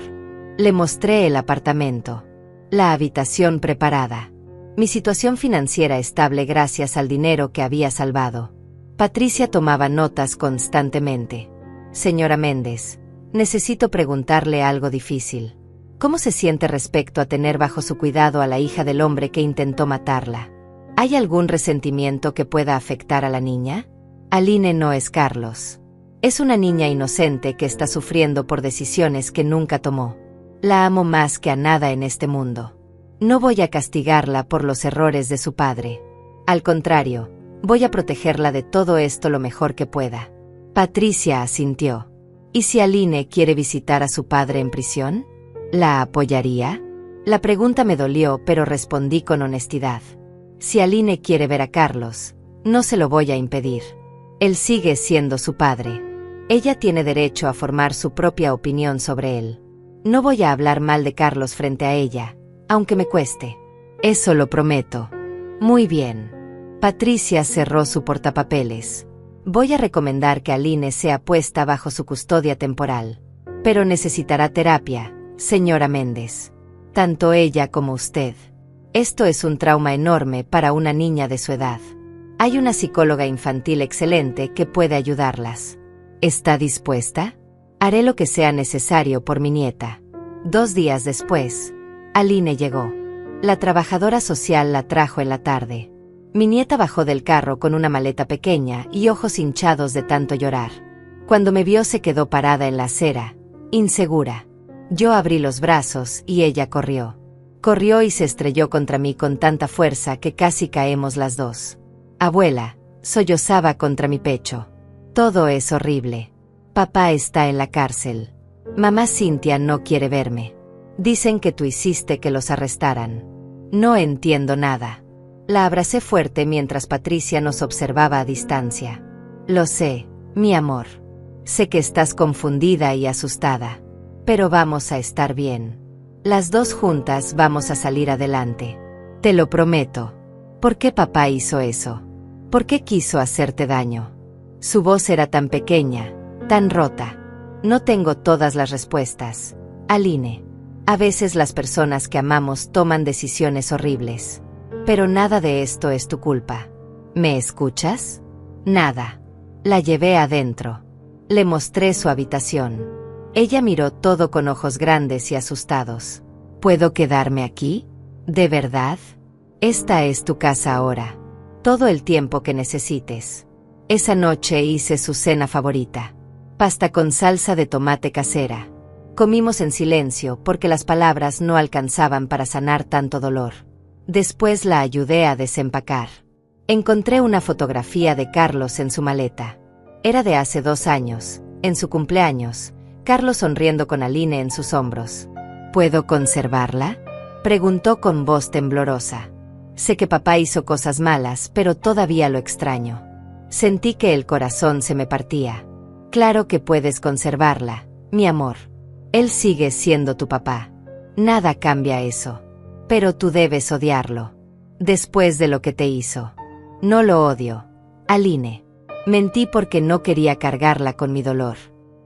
Le mostré el apartamento. La habitación preparada. Mi situación financiera estable gracias al dinero que había salvado. Patricia tomaba notas constantemente. Señora Méndez, necesito preguntarle algo difícil. ¿Cómo se siente respecto a tener bajo su cuidado a la hija del hombre que intentó matarla? ¿Hay algún resentimiento que pueda afectar a la niña? Aline no es Carlos. Es una niña inocente que está sufriendo por decisiones que nunca tomó. La amo más que a nada en este mundo. No voy a castigarla por los errores de su padre. Al contrario, voy a protegerla de todo esto lo mejor que pueda. Patricia asintió. ¿Y si Aline quiere visitar a su padre en prisión? ¿La apoyaría? La pregunta me dolió, pero respondí con honestidad. Si Aline quiere ver a Carlos, no se lo voy a impedir. Él sigue siendo su padre. Ella tiene derecho a formar su propia opinión sobre él. No voy a hablar mal de Carlos frente a ella, aunque me cueste. Eso lo prometo. Muy bien. Patricia cerró su portapapeles. Voy a recomendar que Aline sea puesta bajo su custodia temporal. Pero necesitará terapia, señora Méndez. Tanto ella como usted. Esto es un trauma enorme para una niña de su edad. Hay una psicóloga infantil excelente que puede ayudarlas. ¿Está dispuesta? Haré lo que sea necesario por mi nieta. 2 días después, Aline llegó. La trabajadora social la trajo en la tarde. Mi nieta bajó del carro con una maleta pequeña y ojos hinchados de tanto llorar. Cuando me vio se quedó parada en la acera, insegura. Yo abrí los brazos y ella corrió. Corrió y se estrelló contra mí con tanta fuerza que casi caemos las dos. Abuela, sollozaba contra mi pecho. Todo es horrible. Papá está en la cárcel. Mamá Cynthia no quiere verme. Dicen que tú hiciste que los arrestaran. No entiendo nada. La abracé fuerte mientras Patricia nos observaba a distancia. Lo sé, mi amor. Sé que estás confundida y asustada. Pero vamos a estar bien. Las dos juntas vamos a salir adelante. Te lo prometo. ¿Por qué papá hizo eso? ¿Por qué quiso hacerte daño? Su voz era tan pequeña, tan rota. No tengo todas las respuestas, Aline. A veces las personas que amamos toman decisiones horribles. Pero nada de esto es tu culpa. ¿Me escuchas? Nada. La llevé adentro. Le mostré su habitación. Ella miró todo con ojos grandes y asustados. ¿Puedo quedarme aquí? ¿De verdad? Esta es tu casa ahora. Todo el tiempo que necesites. Esa noche hice su cena favorita. Pasta con salsa de tomate casera. Comimos en silencio porque las palabras no alcanzaban para sanar tanto dolor. Después la ayudé a desempacar. Encontré una fotografía de Carlos en su maleta. Era de hace 2 años, en su cumpleaños, Carlos sonriendo con Aline en sus hombros. ¿Puedo conservarla?, preguntó con voz temblorosa. Sé que papá hizo cosas malas, pero todavía lo extraño. Sentí que el corazón se me partía. Claro que puedes conservarla, mi amor. Él sigue siendo tu papá. Nada cambia eso. Pero tú debes odiarlo. Después de lo que te hizo. No lo odio, Aline. Mentí porque no quería cargarla con mi dolor.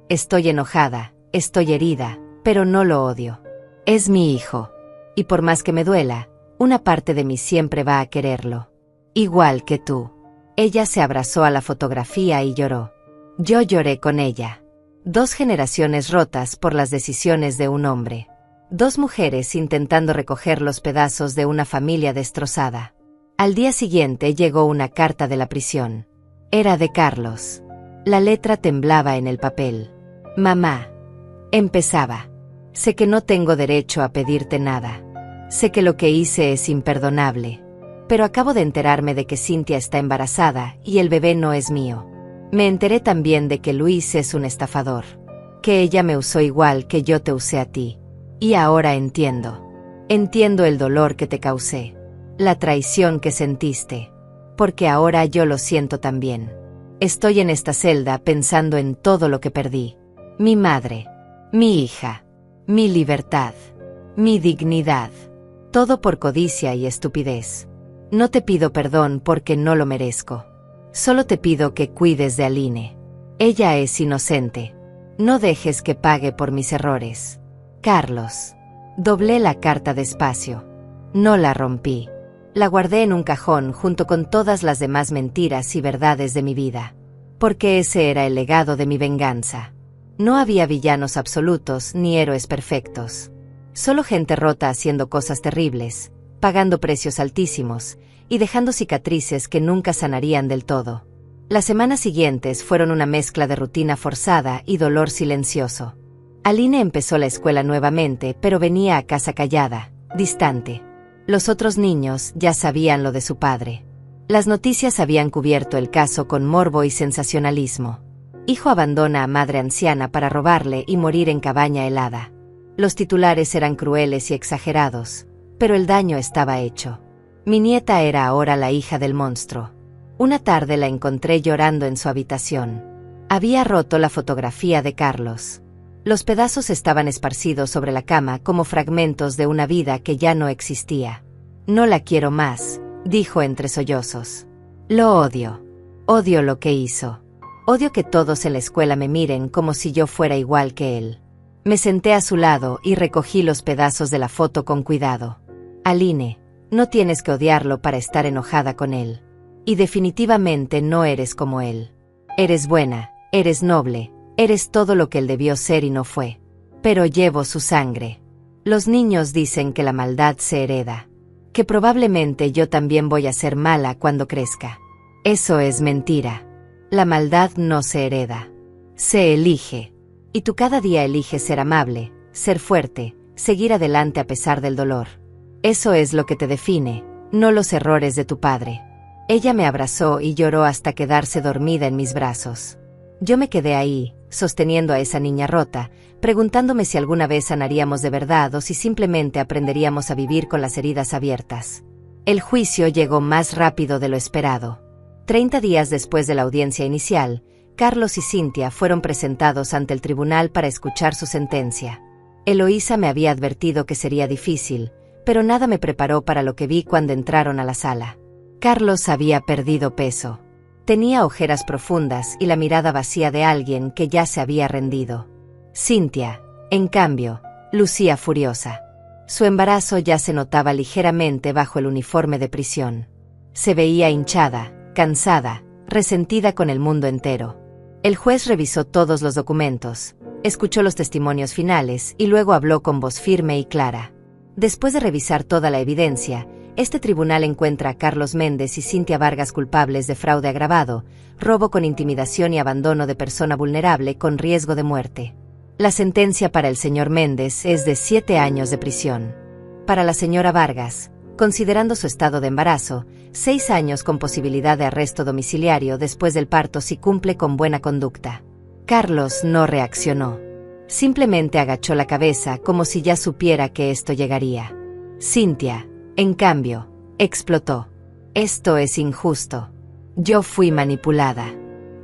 Estoy enojada, estoy herida, pero no lo odio. Es mi hijo. Y por más que me duela, una parte de mí siempre va a quererlo. Igual que tú. Ella se abrazó a la fotografía y lloró. Yo lloré con ella. 2 generaciones rotas por las decisiones de un hombre. 2 mujeres intentando recoger los pedazos de una familia destrozada. Al día siguiente llegó una carta de la prisión. Era de Carlos. La letra temblaba en el papel. Mamá. Empezaba. Sé que no tengo derecho a pedirte nada. Sé que lo que hice es imperdonable. Pero acabo de enterarme de que Cynthia está embarazada y el bebé no es mío. Me enteré también de que Luis es un estafador. Que ella me usó igual que yo te usé a ti. Y ahora entiendo. Entiendo el dolor que te causé. La traición que sentiste. Porque ahora yo lo siento también. Estoy en esta celda pensando en todo lo que perdí. Mi madre. Mi hija. Mi libertad. Mi dignidad. Todo por codicia y estupidez. No te pido perdón porque no lo merezco. Solo te pido que cuides de Aline. Ella es inocente. No dejes que pague por mis errores. Carlos. Doblé la carta despacio. No la rompí. La guardé en un cajón junto con todas las demás mentiras y verdades de mi vida. Porque ese era el legado de mi venganza. No había villanos absolutos ni héroes perfectos. Solo gente rota haciendo cosas terribles, pagando precios altísimos, y dejando cicatrices que nunca sanarían del todo. Las semanas siguientes fueron una mezcla de rutina forzada y dolor silencioso. Aline empezó la escuela nuevamente, pero venía a casa callada, distante. Los otros niños ya sabían lo de su padre. Las noticias habían cubierto el caso con morbo y sensacionalismo. Hijo abandona a madre anciana para robarle y morir en cabaña helada. Los titulares eran crueles y exagerados, pero el daño estaba hecho. Mi nieta era ahora la hija del monstruo. Una tarde la encontré llorando en su habitación. Había roto la fotografía de Carlos. Los pedazos estaban esparcidos sobre la cama como fragmentos de una vida que ya no existía. No la quiero más, dijo entre sollozos. Lo odio. Odio lo que hizo. Odio que todos en la escuela me miren como si yo fuera igual que él. Me senté a su lado y recogí los pedazos de la foto con cuidado. Aline, no tienes que odiarlo para estar enojada con él. Y definitivamente no eres como él. Eres buena, eres noble, eres todo lo que él debió ser y no fue. Pero llevo su sangre. Los niños dicen que la maldad se hereda. Que probablemente yo también voy a ser mala cuando crezca. Eso es mentira. La maldad no se hereda. Se elige. Y tú cada día eliges ser amable, ser fuerte, seguir adelante a pesar del dolor. Eso es lo que te define, no los errores de tu padre. Ella me abrazó y lloró hasta quedarse dormida en mis brazos. Yo me quedé ahí, sosteniendo a esa niña rota, preguntándome si alguna vez sanaríamos de verdad o si simplemente aprenderíamos a vivir con las heridas abiertas. El juicio llegó más rápido de lo esperado. 30 días después de la audiencia inicial, Carlos y Cynthia fueron presentados ante el tribunal para escuchar su sentencia. Eloísa me había advertido que sería difícil, pero nada me preparó para lo que vi cuando entraron a la sala. Carlos había perdido peso. Tenía ojeras profundas y la mirada vacía de alguien que ya se había rendido. Cynthia, en cambio, lucía furiosa. Su embarazo ya se notaba ligeramente bajo el uniforme de prisión. Se veía hinchada, cansada, resentida con el mundo entero. El juez revisó todos los documentos, escuchó los testimonios finales y luego habló con voz firme y clara. Después de revisar toda la evidencia, este tribunal encuentra a Carlos Méndez y Cynthia Vargas culpables de fraude agravado, robo con intimidación y abandono de persona vulnerable con riesgo de muerte. La sentencia para el señor Méndez es de 7 años de prisión. Para la señora Vargas, considerando su estado de embarazo, 6 años con posibilidad de arresto domiciliario después del parto si cumple con buena conducta. Carlos no reaccionó. Simplemente agachó la cabeza como si ya supiera que esto llegaría. Cynthia, en cambio, explotó. Esto es injusto. Yo fui manipulada.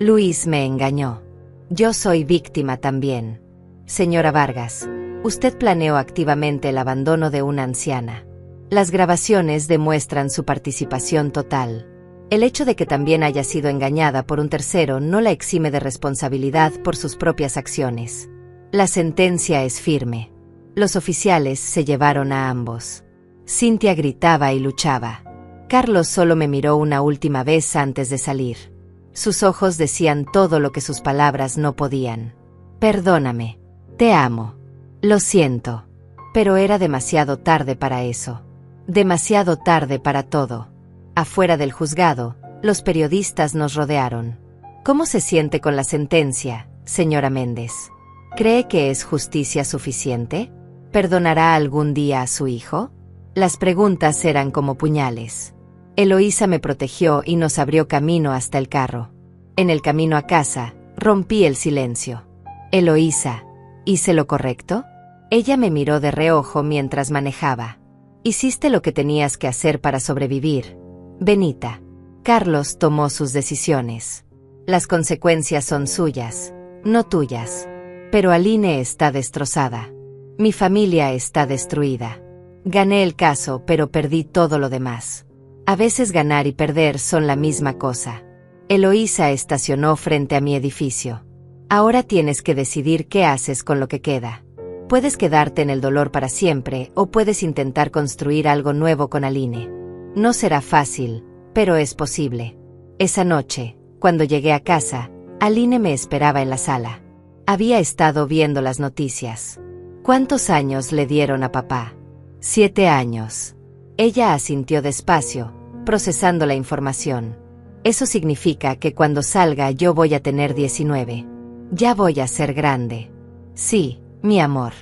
Luis me engañó. Yo soy víctima también. Señora Vargas, usted planeó activamente el abandono de una anciana. Las grabaciones demuestran su participación total. El hecho de que también haya sido engañada por un tercero no la exime de responsabilidad por sus propias acciones. La sentencia es firme. Los oficiales se llevaron a ambos. Cynthia gritaba y luchaba. Carlos solo me miró una última vez antes de salir. Sus ojos decían todo lo que sus palabras no podían. Perdóname. Te amo. Lo siento. Pero era demasiado tarde para eso. Demasiado tarde para todo. Afuera del juzgado, los periodistas nos rodearon. ¿Cómo se siente con la sentencia, señora Méndez? ¿Cree que es justicia suficiente? ¿Perdonará algún día a su hijo? Las preguntas eran como puñales. Eloísa me protegió y nos abrió camino hasta el carro. En el camino a casa, rompí el silencio. Eloísa, ¿hice lo correcto? Ella me miró de reojo mientras manejaba. Hiciste lo que tenías que hacer para sobrevivir. Benita. Carlos tomó sus decisiones. Las consecuencias son suyas, no tuyas. Pero Aline está destrozada. Mi familia está destruida. Gané el caso, pero perdí todo lo demás. A veces ganar y perder son la misma cosa. Eloísa estacionó frente a mi edificio. Ahora tienes que decidir qué haces con lo que queda. Puedes quedarte en el dolor para siempre o puedes intentar construir algo nuevo con Aline. No será fácil, pero es posible. Esa noche, cuando llegué a casa, Aline me esperaba en la sala. Había estado viendo las noticias. ¿Cuántos años le dieron a papá? 7 años. Ella asintió despacio, procesando la información. Eso significa que cuando salga yo voy a tener 19. Ya voy a ser grande. Sí, mi amor.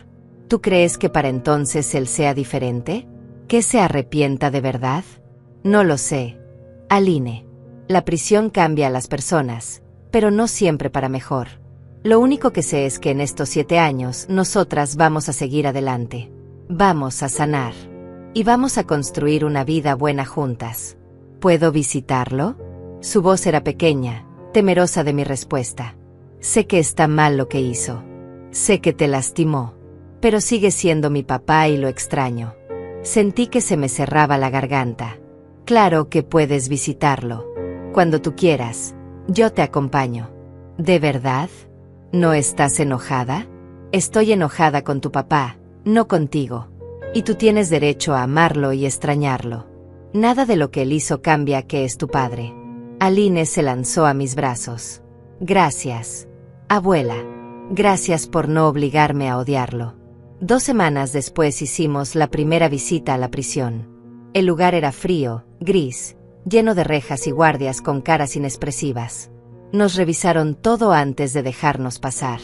¿Tú crees que para entonces él sea diferente? ¿Que se arrepienta de verdad? No lo sé. Aline. La prisión cambia a las personas, pero no siempre para mejor. Lo único que sé es que en estos 7 años nosotras vamos a seguir adelante. Vamos a sanar. Y vamos a construir una vida buena juntas. ¿Puedo visitarlo? Su voz era pequeña, temerosa de mi respuesta. Sé que está mal lo que hizo. Sé que te lastimó. Pero sigue siendo mi papá y lo extraño. Sentí que se me cerraba la garganta. Claro que puedes visitarlo. Cuando tú quieras, yo te acompaño. ¿De verdad? ¿No estás enojada? Estoy enojada con tu papá, no contigo. Y tú tienes derecho a amarlo y extrañarlo. Nada de lo que él hizo cambia que es tu padre. Aline se lanzó a mis brazos. Gracias, abuela. Gracias por no obligarme a odiarlo. 2 semanas después hicimos la primera visita a la prisión. El lugar era frío, gris, lleno de rejas y guardias con caras inexpresivas. Nos revisaron todo antes de dejarnos pasar.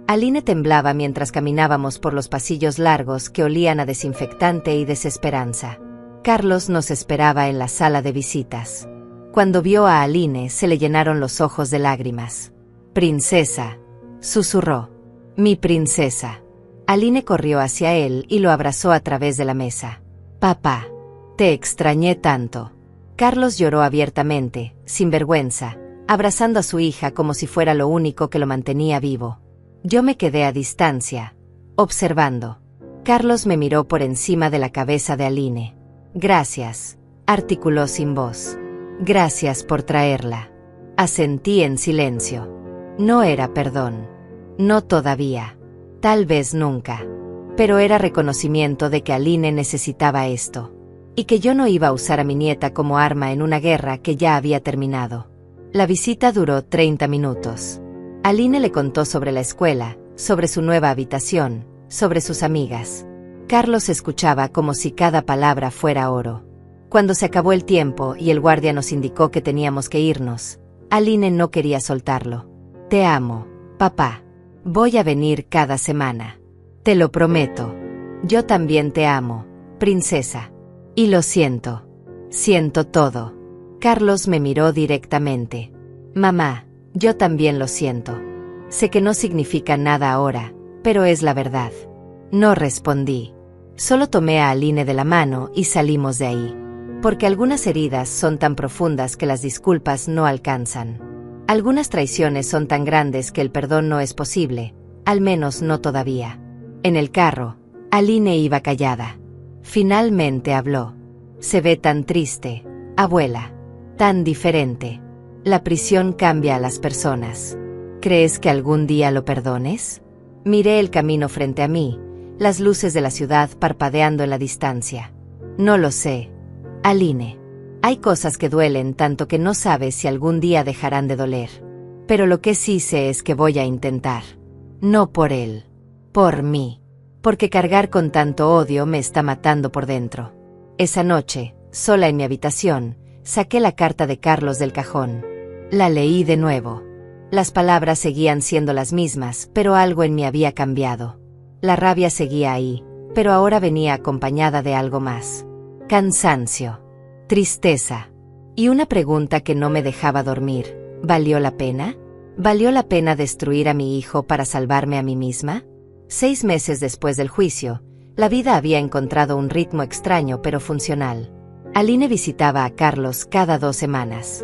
Aline temblaba mientras caminábamos por los pasillos largos que olían a desinfectante y desesperanza. Carlos nos esperaba en la sala de visitas. Cuando vio a Aline se le llenaron los ojos de lágrimas. Princesa, susurró. Mi princesa. Aline corrió hacia él y lo abrazó a través de la mesa. Papá. Te extrañé tanto. Carlos lloró abiertamente, sin vergüenza, abrazando a su hija como si fuera lo único que lo mantenía vivo. Yo me quedé a distancia, observando. Carlos me miró por encima de la cabeza de Aline. Gracias, articuló sin voz. Gracias por traerla. Asentí en silencio. No era perdón. No todavía. Tal vez nunca. Pero era reconocimiento de que Aline necesitaba esto. Y que yo no iba a usar a mi nieta como arma en una guerra que ya había terminado. La visita duró 30 minutos. Aline le contó sobre la escuela, sobre su nueva habitación, sobre sus amigas. Carlos escuchaba como si cada palabra fuera oro. Cuando se acabó el tiempo y el guardia nos indicó que teníamos que irnos, Aline no quería soltarlo. Te amo, papá. Voy a venir cada semana. Te lo prometo. Yo también te amo, princesa. Y lo siento. Siento todo. Carlos me miró directamente. Mamá, yo también lo siento. Sé que no significa nada ahora, pero es la verdad. No respondí. Solo tomé a Aline de la mano y salimos de ahí. Porque algunas heridas son tan profundas que las disculpas no alcanzan. Algunas traiciones son tan grandes que el perdón no es posible, al menos no todavía. En el carro, Aline iba callada. Finalmente habló. Se ve tan triste, abuela. Tan diferente. La prisión cambia a las personas. ¿Crees que algún día lo perdones? Miré el camino frente a mí, las luces de la ciudad parpadeando en la distancia. No lo sé, Aline. Hay cosas que duelen tanto que no sabes si algún día dejarán de doler. Pero lo que sí sé es que voy a intentar. No por él. Por mí. Porque cargar con tanto odio me está matando por dentro. Esa noche, sola en mi habitación, saqué la carta de Carlos del cajón. La leí de nuevo. Las palabras seguían siendo las mismas, pero algo en mí había cambiado. La rabia seguía ahí, pero ahora venía acompañada de algo más. Cansancio. Tristeza. Y una pregunta que no me dejaba dormir. ¿Valió la pena? ¿Valió la pena destruir a mi hijo para salvarme a mí misma? 6 meses después del juicio, la vida había encontrado un ritmo extraño pero funcional. Aline visitaba a Carlos cada 2 semanas.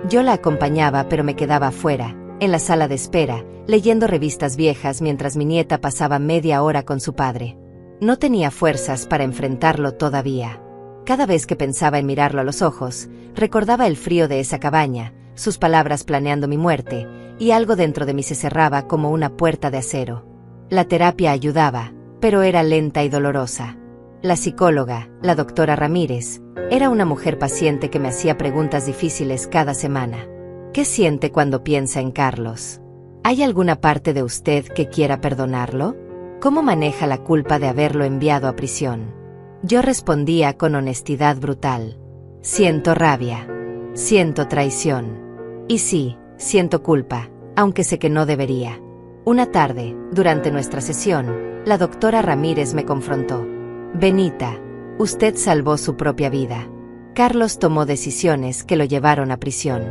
Yo la acompañaba pero me quedaba afuera, en la sala de espera, leyendo revistas viejas mientras mi nieta pasaba media hora con su padre. No tenía fuerzas para enfrentarlo todavía. Cada vez que pensaba en mirarlo a los ojos, recordaba el frío de esa cabaña, sus palabras planeando mi muerte, y algo dentro de mí se cerraba como una puerta de acero. La terapia ayudaba, pero era lenta y dolorosa. La psicóloga, la doctora Ramírez, era una mujer paciente que me hacía preguntas difíciles cada semana. ¿Qué siente cuando piensa en Carlos? ¿Hay alguna parte de usted que quiera perdonarlo? ¿Cómo maneja la culpa de haberlo enviado a prisión? Yo respondía con honestidad brutal. Siento rabia. Siento traición. Y sí, siento culpa, aunque sé que no debería. Una tarde, durante nuestra sesión, la doctora Ramírez me confrontó. Benita, usted salvó su propia vida. Carlos tomó decisiones que lo llevaron a prisión.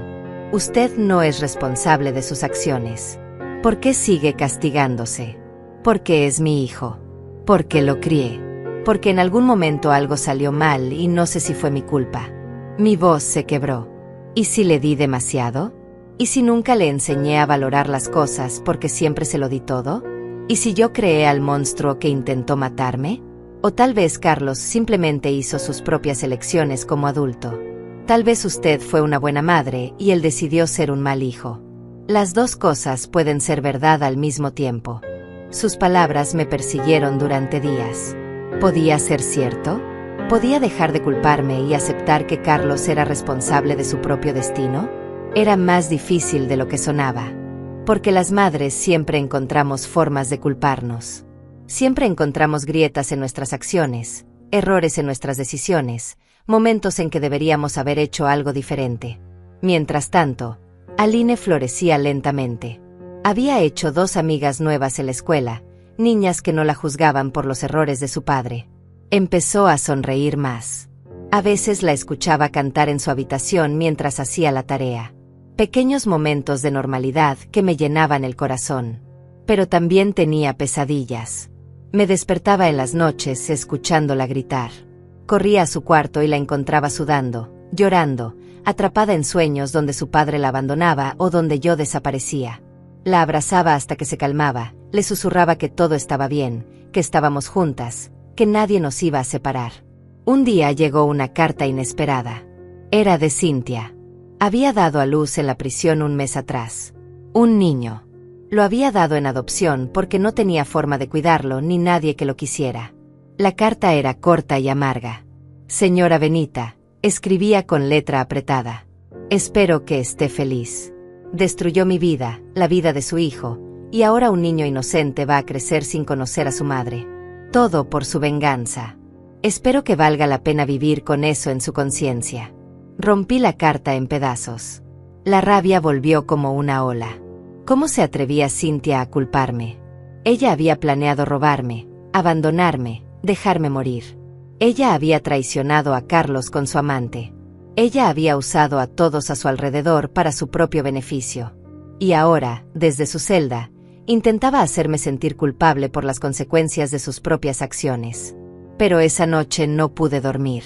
Usted no es responsable de sus acciones. ¿Por qué sigue castigándose? Porque es mi hijo. Porque lo crié. Porque en algún momento algo salió mal y no sé si fue mi culpa. Mi voz se quebró. ¿Y si le di demasiado? ¿Y si nunca le enseñé a valorar las cosas porque siempre se lo di todo? ¿Y si yo creé al monstruo que intentó matarme? O tal vez Carlos simplemente hizo sus propias elecciones como adulto. Tal vez usted fue una buena madre y él decidió ser un mal hijo. Las dos cosas pueden ser verdad al mismo tiempo. Sus palabras me persiguieron durante días. ¿Podía ser cierto? ¿Podía dejar de culparme y aceptar que Carlos era responsable de su propio destino? Era más difícil de lo que sonaba. Porque las madres siempre encontramos formas de culparnos. Siempre encontramos grietas en nuestras acciones, errores en nuestras decisiones, momentos en que deberíamos haber hecho algo diferente. Mientras tanto, Aline florecía lentamente. Había hecho 2 amigas nuevas en la escuela, niñas que no la juzgaban por los errores de su padre. Empezó a sonreír más. A veces la escuchaba cantar en su habitación mientras hacía la tarea. Pequeños momentos de normalidad que me llenaban el corazón. Pero también tenía pesadillas. Me despertaba en las noches escuchándola gritar. Corría a su cuarto y la encontraba sudando, llorando, atrapada en sueños donde su padre la abandonaba o donde yo desaparecía. La abrazaba hasta que se calmaba, le susurraba que todo estaba bien, que estábamos juntas, que nadie nos iba a separar. Un día llegó una carta inesperada. Era de Cynthia. Había dado a luz en la prisión un mes atrás. Un niño. Lo había dado en adopción porque no tenía forma de cuidarlo ni nadie que lo quisiera. La carta era corta y amarga. Señora Benita, escribía con letra apretada. Espero que esté feliz. Destruyó mi vida, la vida de su hijo, y ahora un niño inocente va a crecer sin conocer a su madre. Todo por su venganza. Espero que valga la pena vivir con eso en su conciencia. Rompí la carta en pedazos. La rabia volvió como una ola. ¿Cómo se atrevía Cynthia a culparme? Ella había planeado robarme, abandonarme, dejarme morir. Ella había traicionado a Carlos con su amante. Ella había usado a todos a su alrededor para su propio beneficio. Y ahora, desde su celda, intentaba hacerme sentir culpable por las consecuencias de sus propias acciones. Pero esa noche no pude dormir.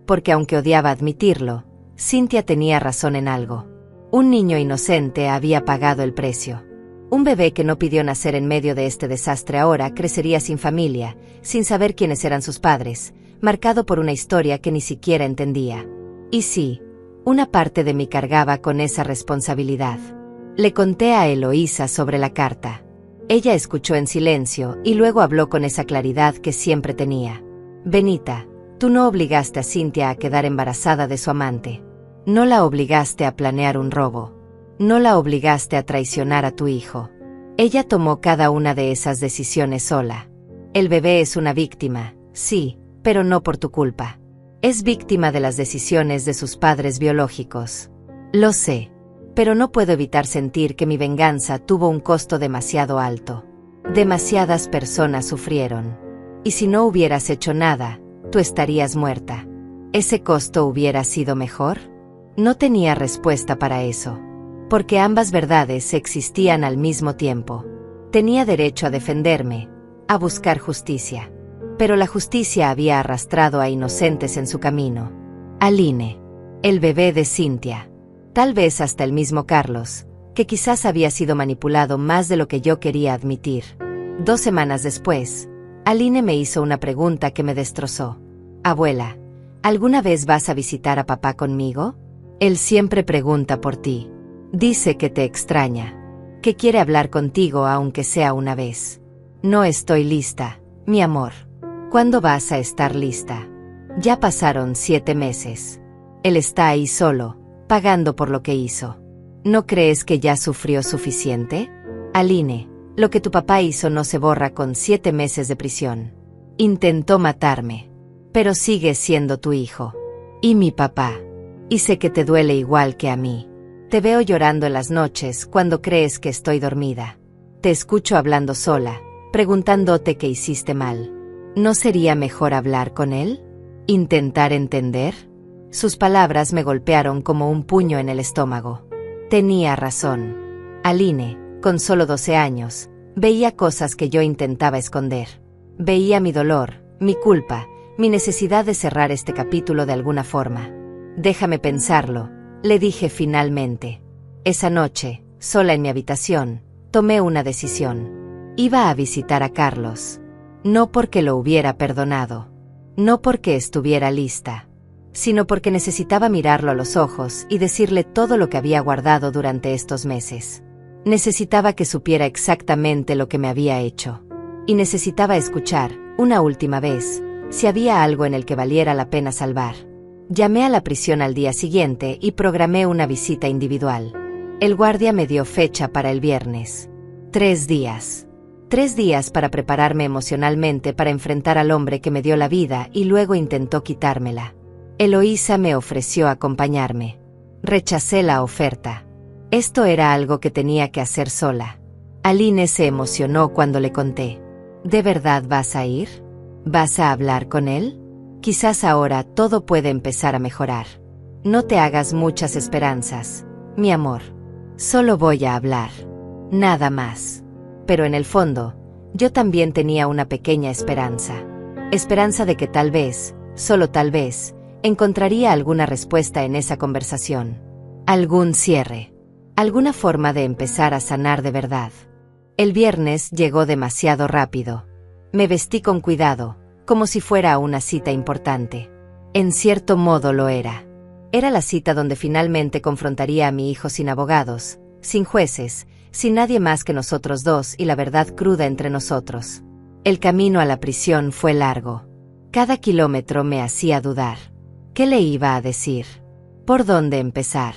Porque aunque odiaba admitirlo, Cynthia tenía razón en algo. Un niño inocente había pagado el precio. Un bebé que no pidió nacer en medio de este desastre ahora crecería sin familia, sin saber quiénes eran sus padres, marcado por una historia que ni siquiera entendía. Y sí, una parte de mí cargaba con esa responsabilidad. Le conté a Eloísa sobre la carta. Ella escuchó en silencio y luego habló con esa claridad que siempre tenía. Benita, tú no obligaste a Cynthia a quedar embarazada de su amante. No la obligaste a planear un robo. No la obligaste a traicionar a tu hijo. Ella tomó cada una de esas decisiones sola. El bebé es una víctima, sí, pero no por tu culpa. Es víctima de las decisiones de sus padres biológicos. Lo sé, pero no puedo evitar sentir que mi venganza tuvo un costo demasiado alto. Demasiadas personas sufrieron. Y si no hubieras hecho nada, tú estarías muerta. ¿Ese costo hubiera sido mejor? No tenía respuesta para eso. Porque ambas verdades existían al mismo tiempo. Tenía derecho a defenderme, a buscar justicia. Pero la justicia había arrastrado a inocentes en su camino. Aline, el bebé de Cynthia. Tal vez hasta el mismo Carlos, que quizás había sido manipulado más de lo que yo quería admitir. 2 semanas después, Aline me hizo una pregunta que me destrozó. Abuela, ¿alguna vez vas a visitar a papá conmigo? Él siempre pregunta por ti. Dice que te extraña, que quiere hablar contigo aunque sea una vez. No estoy lista, mi amor. ¿Cuándo vas a estar lista? Ya pasaron 7 meses. Él está ahí solo, pagando por lo que hizo. ¿No crees que ya sufrió suficiente? Aline, lo que tu papá hizo no se borra con 7 meses de prisión. Intentó matarme, pero sigue siendo tu hijo. Y mi papá. Y sé que te duele igual que a mí. Te veo llorando en las noches cuando crees que estoy dormida. Te escucho hablando sola, preguntándote qué hiciste mal. ¿No sería mejor hablar con él? ¿Intentar entender? Sus palabras me golpearon como un puño en el estómago. Tenía razón. Aline, con solo 12 años, veía cosas que yo intentaba esconder. Veía mi dolor, mi culpa, mi necesidad de cerrar este capítulo de alguna forma. Déjame pensarlo, le dije finalmente. Esa noche, sola en mi habitación, tomé una decisión. Iba a visitar a Carlos. No porque lo hubiera perdonado. No porque estuviera lista. Sino porque necesitaba mirarlo a los ojos y decirle todo lo que había guardado durante estos meses. Necesitaba que supiera exactamente lo que me había hecho. Y necesitaba escuchar, una última vez, si había algo en el que valiera la pena salvar. Llamé a la prisión al día siguiente y programé una visita individual. El guardia me dio fecha para el viernes. 3 días. 3 días para prepararme emocionalmente para enfrentar al hombre que me dio la vida y luego intentó quitármela. Eloísa me ofreció acompañarme. Rechacé la oferta. Esto era algo que tenía que hacer sola. Aline se emocionó cuando le conté. ¿De verdad vas a ir? ¿Vas a hablar con él? Quizás ahora todo puede empezar a mejorar. No te hagas muchas esperanzas. Mi amor. Solo voy a hablar. Nada más. Pero en el fondo, yo también tenía una pequeña esperanza. Esperanza de que tal vez, solo tal vez, encontraría alguna respuesta en esa conversación. Algún cierre. Alguna forma de empezar a sanar de verdad. El viernes llegó demasiado rápido. Me vestí con cuidado, como si fuera una cita importante. En cierto modo lo era. Era la cita donde finalmente confrontaría a mi hijo sin abogados, sin jueces, sin nadie más que nosotros dos y la verdad cruda entre nosotros. El camino a la prisión fue largo. Cada kilómetro me hacía dudar. ¿Qué le iba a decir? ¿Por dónde empezar?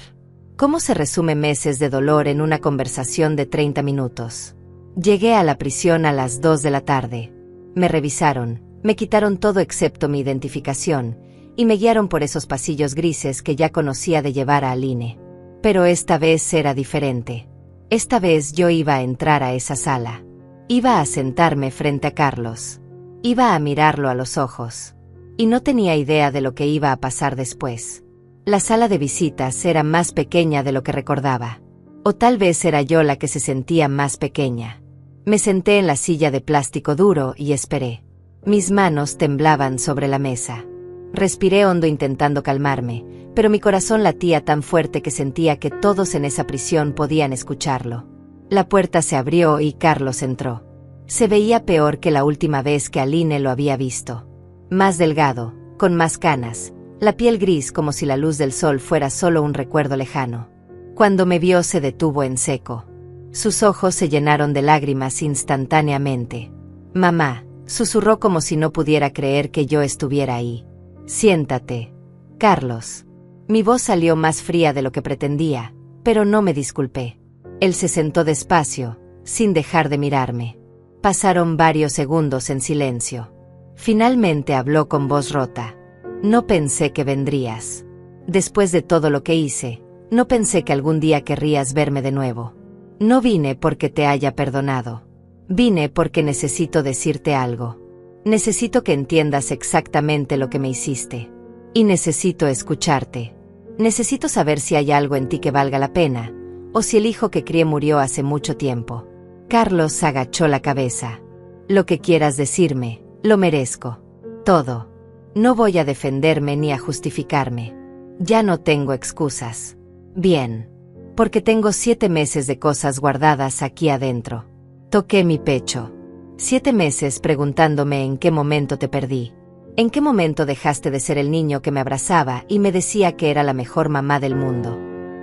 ¿Cómo se resume meses de dolor en una conversación de 30 minutos? Llegué a la prisión a las 2 de la tarde. Me revisaron, me quitaron todo excepto mi identificación, y me guiaron por esos pasillos grises que ya conocía de llevar a Aline. Pero esta vez era diferente. Esta vez yo iba a entrar a esa sala. Iba a sentarme frente a Carlos. Iba a mirarlo a los ojos. Y no tenía idea de lo que iba a pasar después. La sala de visitas era más pequeña de lo que recordaba. O tal vez era yo la que se sentía más pequeña. Me senté en la silla de plástico duro y esperé. Mis manos temblaban sobre la mesa. Respiré hondo intentando calmarme, pero mi corazón latía tan fuerte que sentía que todos en esa prisión podían escucharlo. La puerta se abrió y Carlos entró. Se veía peor que la última vez que Aline lo había visto. Más delgado, con más canas, la piel gris como si la luz del sol fuera solo un recuerdo lejano. Cuando me vio se detuvo en seco. Sus ojos se llenaron de lágrimas instantáneamente. «Mamá», susurró como si no pudiera creer que yo estuviera ahí. «Siéntate, Carlos». Mi voz salió más fría de lo que pretendía, pero no me disculpé. Él se sentó despacio, sin dejar de mirarme. Pasaron varios segundos en silencio. Finalmente habló con voz rota. «No pensé que vendrías. Después de todo lo que hice, no pensé que algún día querrías verme de nuevo. No vine porque te haya perdonado. Vine porque necesito decirte algo. Necesito que entiendas exactamente lo que me hiciste. Y necesito escucharte. Necesito saber si hay algo en ti que valga la pena, o si el hijo que crié murió hace mucho tiempo». Carlos agachó la cabeza. «Lo que quieras decirme, lo merezco. Todo. No voy a defenderme ni a justificarme. Ya no tengo excusas. Bien. Porque tengo 7 meses de cosas guardadas aquí adentro». Toqué mi pecho. 7 meses preguntándome en qué momento te perdí. ¿En qué momento dejaste de ser el niño que me abrazaba y me decía que era la mejor mamá del mundo?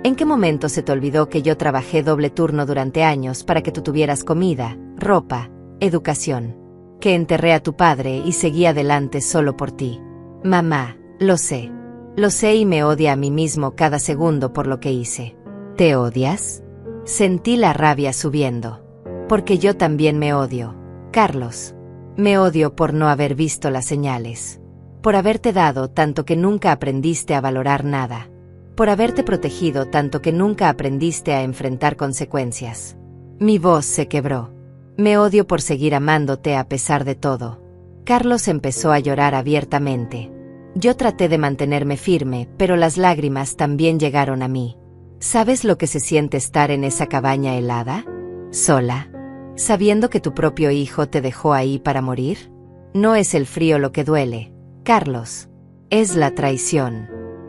¿En qué momento se te olvidó que yo trabajé doble turno durante años para que tú tuvieras comida, ropa, educación? Que enterré a tu padre y seguí adelante solo por ti. Mamá, lo sé. Lo sé y me odia a mí mismo cada segundo por lo que hice. ¿Te odias? Sentí la rabia subiendo. Porque yo también me odio, Carlos. Me odio por no haber visto las señales. Por haberte dado tanto que nunca aprendiste a valorar nada. Por haberte protegido tanto que nunca aprendiste a enfrentar consecuencias. Mi voz se quebró. Me odio por seguir amándote a pesar de todo. Carlos empezó a llorar abiertamente. Yo traté de mantenerme firme, pero las lágrimas también llegaron a mí. ¿Sabes lo que se siente estar en esa cabaña helada? Sola. ¿Sabiendo que tu propio hijo te dejó ahí para morir? No es el frío lo que duele, Carlos. Es la traición.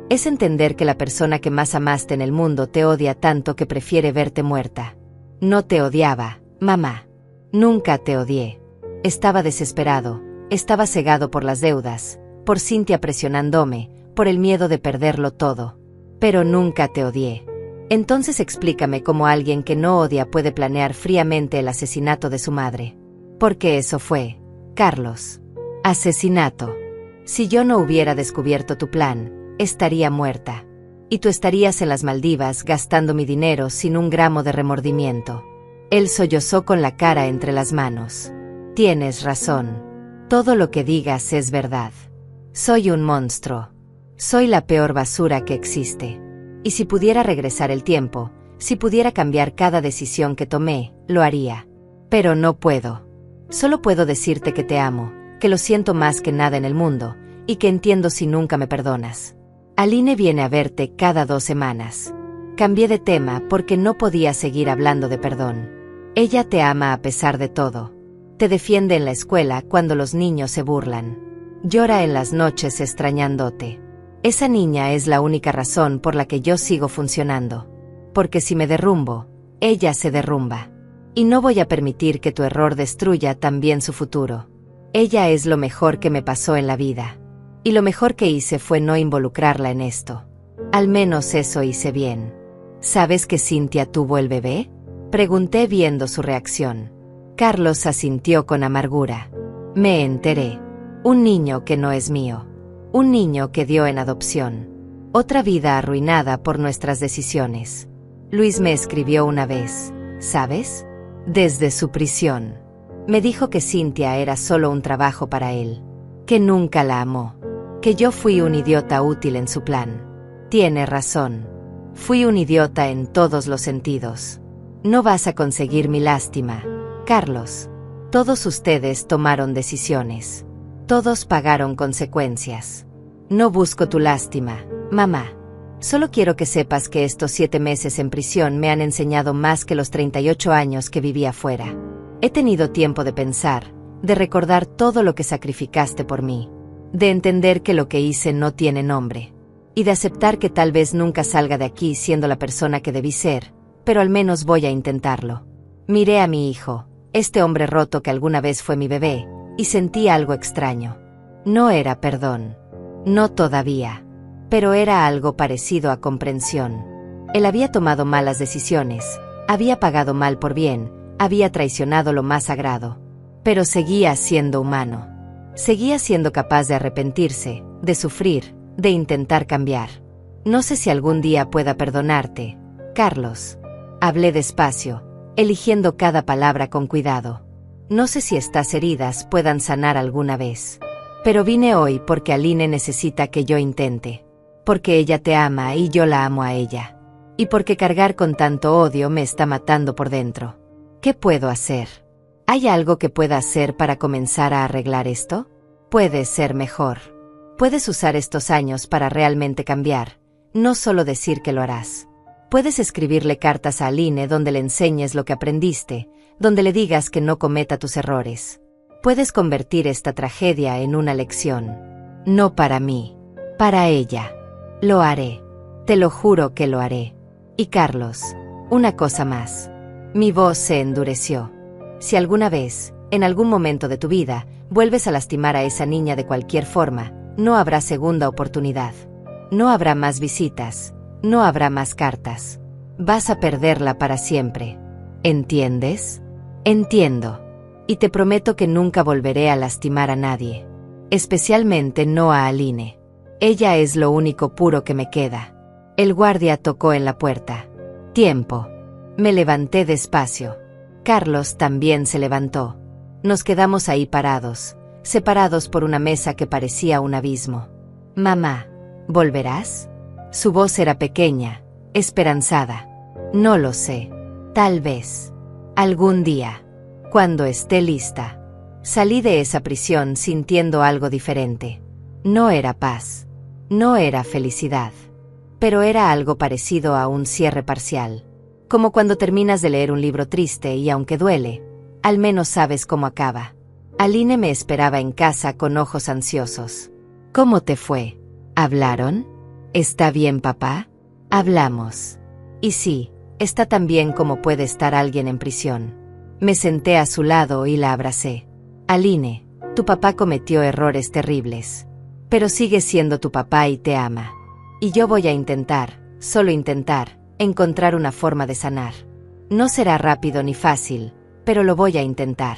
Es entender que la persona que más amaste en el mundo te odia tanto que prefiere verte muerta. No te odiaba, mamá. Nunca te odié. Estaba desesperado, estaba cegado por las deudas, por Cynthia presionándome, por el miedo de perderlo todo. Pero nunca te odié. Entonces explícame cómo alguien que no odia puede planear fríamente el asesinato de su madre. Porque eso fue, Carlos. Asesinato. Si yo no hubiera descubierto tu plan, estaría muerta. Y tú estarías en las Maldivas gastando mi dinero sin un gramo de remordimiento. Él sollozó con la cara entre las manos. Tienes razón. Todo lo que digas es verdad. Soy un monstruo. Soy la peor basura que existe. Y si pudiera regresar el tiempo, si pudiera cambiar cada decisión que tomé, lo haría. Pero no puedo. Solo puedo decirte que te amo, que lo siento más que nada en el mundo, y que entiendo si nunca me perdonas. Aline viene a verte cada 2 semanas. Cambié de tema porque no podía seguir hablando de perdón. Ella te ama a pesar de todo. Te defiende en la escuela cuando los niños se burlan. Llora en las noches extrañándote. Esa niña es la única razón por la que yo sigo funcionando. Porque si me derrumbo, ella se derrumba. Y no voy a permitir que tu error destruya también su futuro. Ella es lo mejor que me pasó en la vida. Y lo mejor que hice fue no involucrarla en esto. Al menos eso hice bien. ¿Sabes que Cynthia tuvo el bebé? Pregunté viendo su reacción. Carlos asintió con amargura. Me enteré. Un niño que no es mío. Un niño que dio en adopción. Otra vida arruinada por nuestras decisiones. Luis me escribió una vez, ¿sabes? Desde su prisión. Me dijo que Cynthia era solo un trabajo para él. Que nunca la amó. Que yo fui un idiota útil en su plan. Tiene razón. Fui un idiota en todos los sentidos. No vas a conseguir mi lástima, Carlos. Todos ustedes tomaron decisiones. Todos pagaron consecuencias. No busco tu lástima, mamá. Solo quiero que sepas que estos 7 meses en prisión me han enseñado más que los 38 años que viví afuera. He tenido tiempo de pensar, de recordar todo lo que sacrificaste por mí, de entender que lo que hice no tiene nombre, y de aceptar que tal vez nunca salga de aquí siendo la persona que debí ser, pero al menos voy a intentarlo. Miré a mi hijo, este hombre roto que alguna vez fue mi bebé, y sentí algo extraño. No era perdón. No todavía. Pero era algo parecido a comprensión. Él había tomado malas decisiones, había pagado mal por bien, había traicionado lo más sagrado. Pero seguía siendo humano. Seguía siendo capaz de arrepentirse, de sufrir, de intentar cambiar. No sé si algún día pueda perdonarte, Carlos. Hablé despacio, eligiendo cada palabra con cuidado. No sé si estas heridas puedan sanar alguna vez. Pero vine hoy porque Aline necesita que yo intente. Porque ella te ama y yo la amo a ella. Y porque cargar con tanto odio me está matando por dentro. ¿Qué puedo hacer? ¿Hay algo que pueda hacer para comenzar a arreglar esto? Puedes ser mejor. Puedes usar estos años para realmente cambiar, no solo decir que lo harás. Puedes escribirle cartas a Aline donde le enseñes lo que aprendiste, donde le digas que no cometa tus errores. Puedes convertir esta tragedia en una lección. No para mí, para ella. Lo haré. Te lo juro que lo haré. Y Carlos, una cosa más. Mi voz se endureció. Si alguna vez, en algún momento de tu vida, vuelves a lastimar a esa niña de cualquier forma, no habrá segunda oportunidad. No habrá más visitas. No habrá más cartas. Vas a perderla para siempre. ¿Entiendes? Entiendo. Y te prometo que nunca volveré a lastimar a nadie. Especialmente no a Aline. Ella es lo único puro que me queda. El guardia tocó en la puerta. Tiempo. Me levanté despacio. Carlos también se levantó. Nos quedamos ahí parados, separados por una mesa que parecía un abismo. Mamá, ¿volverás? Su voz era pequeña, esperanzada. No lo sé. Tal vez. Algún día. Cuando esté lista. Salí de esa prisión sintiendo algo diferente. No era paz. No era felicidad. Pero era algo parecido a un cierre parcial. Como cuando terminas de leer un libro triste y aunque duele, al menos sabes cómo acaba. Aline me esperaba en casa con ojos ansiosos. ¿Cómo te fue? ¿Hablaron? ¿Está bien, papá? Hablamos. Y sí, está tan bien como puede estar alguien en prisión. Me senté a su lado y la abracé. Aline, tu papá cometió errores terribles. Pero sigue siendo tu papá y te ama. Y yo voy a intentar, solo intentar, encontrar una forma de sanar. No será rápido ni fácil, pero lo voy a intentar.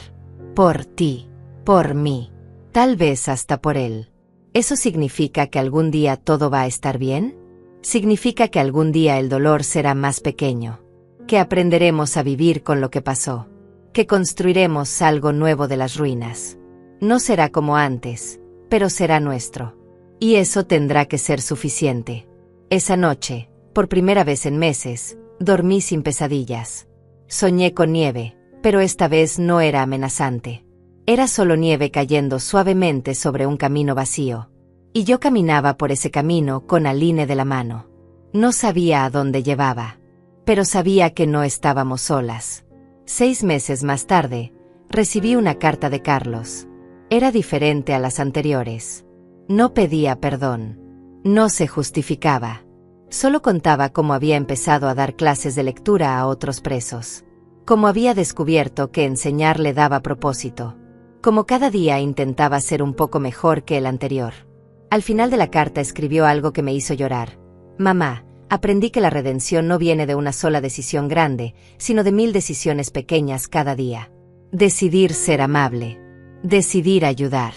Por ti, por mí, tal vez hasta por él. ¿Eso significa que algún día todo va a estar bien? Significa que algún día el dolor será más pequeño. Que aprenderemos a vivir con lo que pasó. Que construiremos algo nuevo de las ruinas. No será como antes, pero será nuestro. Y eso tendrá que ser suficiente. Esa noche, por primera vez en meses, dormí sin pesadillas. Soñé con nieve, pero esta vez no era amenazante. Era solo nieve cayendo suavemente sobre un camino vacío. Y yo caminaba por ese camino con Aline de la mano. No sabía a dónde llevaba, pero sabía que no estábamos solas. 6 meses más tarde, recibí una carta de Carlos. Era diferente a las anteriores. No pedía perdón. No se justificaba. Solo contaba cómo había empezado a dar clases de lectura a otros presos. Cómo había descubierto que enseñar le daba propósito. Cómo cada día intentaba ser un poco mejor que el anterior. Al final de la carta escribió algo que me hizo llorar. Mamá, aprendí que la redención no viene de una sola decisión grande, sino de 1000 decisiones pequeñas cada día. Decidir ser amable. Decidir ayudar.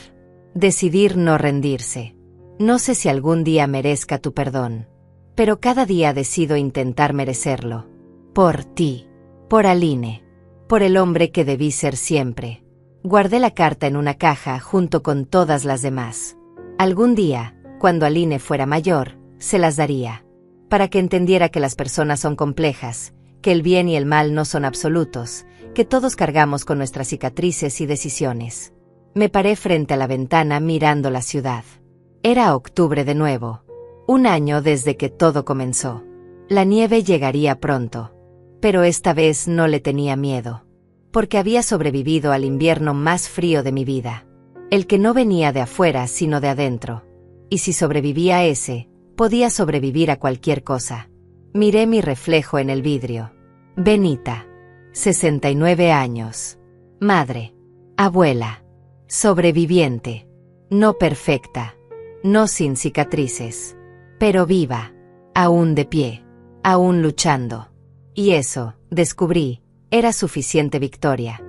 Decidir no rendirse. No sé si algún día merezca tu perdón, pero cada día decido intentar merecerlo. Por ti. Por Aline. Por el hombre que debí ser siempre. Guardé la carta en una caja junto con todas las demás. Algún día, cuando Aline fuera mayor, se las daría. Para que entendiera que las personas son complejas, que el bien y el mal no son absolutos, que todos cargamos con nuestras cicatrices y decisiones. Me paré frente a la ventana mirando la ciudad. Era octubre de nuevo. Un año desde que todo comenzó. La nieve llegaría pronto. Pero esta vez no le tenía miedo. Porque había sobrevivido al invierno más frío de mi vida. El que no venía de afuera sino de adentro. Y si sobrevivía a ese, podía sobrevivir a cualquier cosa. Miré mi reflejo en el vidrio. Benita. 69 años. Madre. Abuela. Sobreviviente. No perfecta. No sin cicatrices. Pero viva. Aún de pie. Aún luchando. Y eso, descubrí, era suficiente victoria.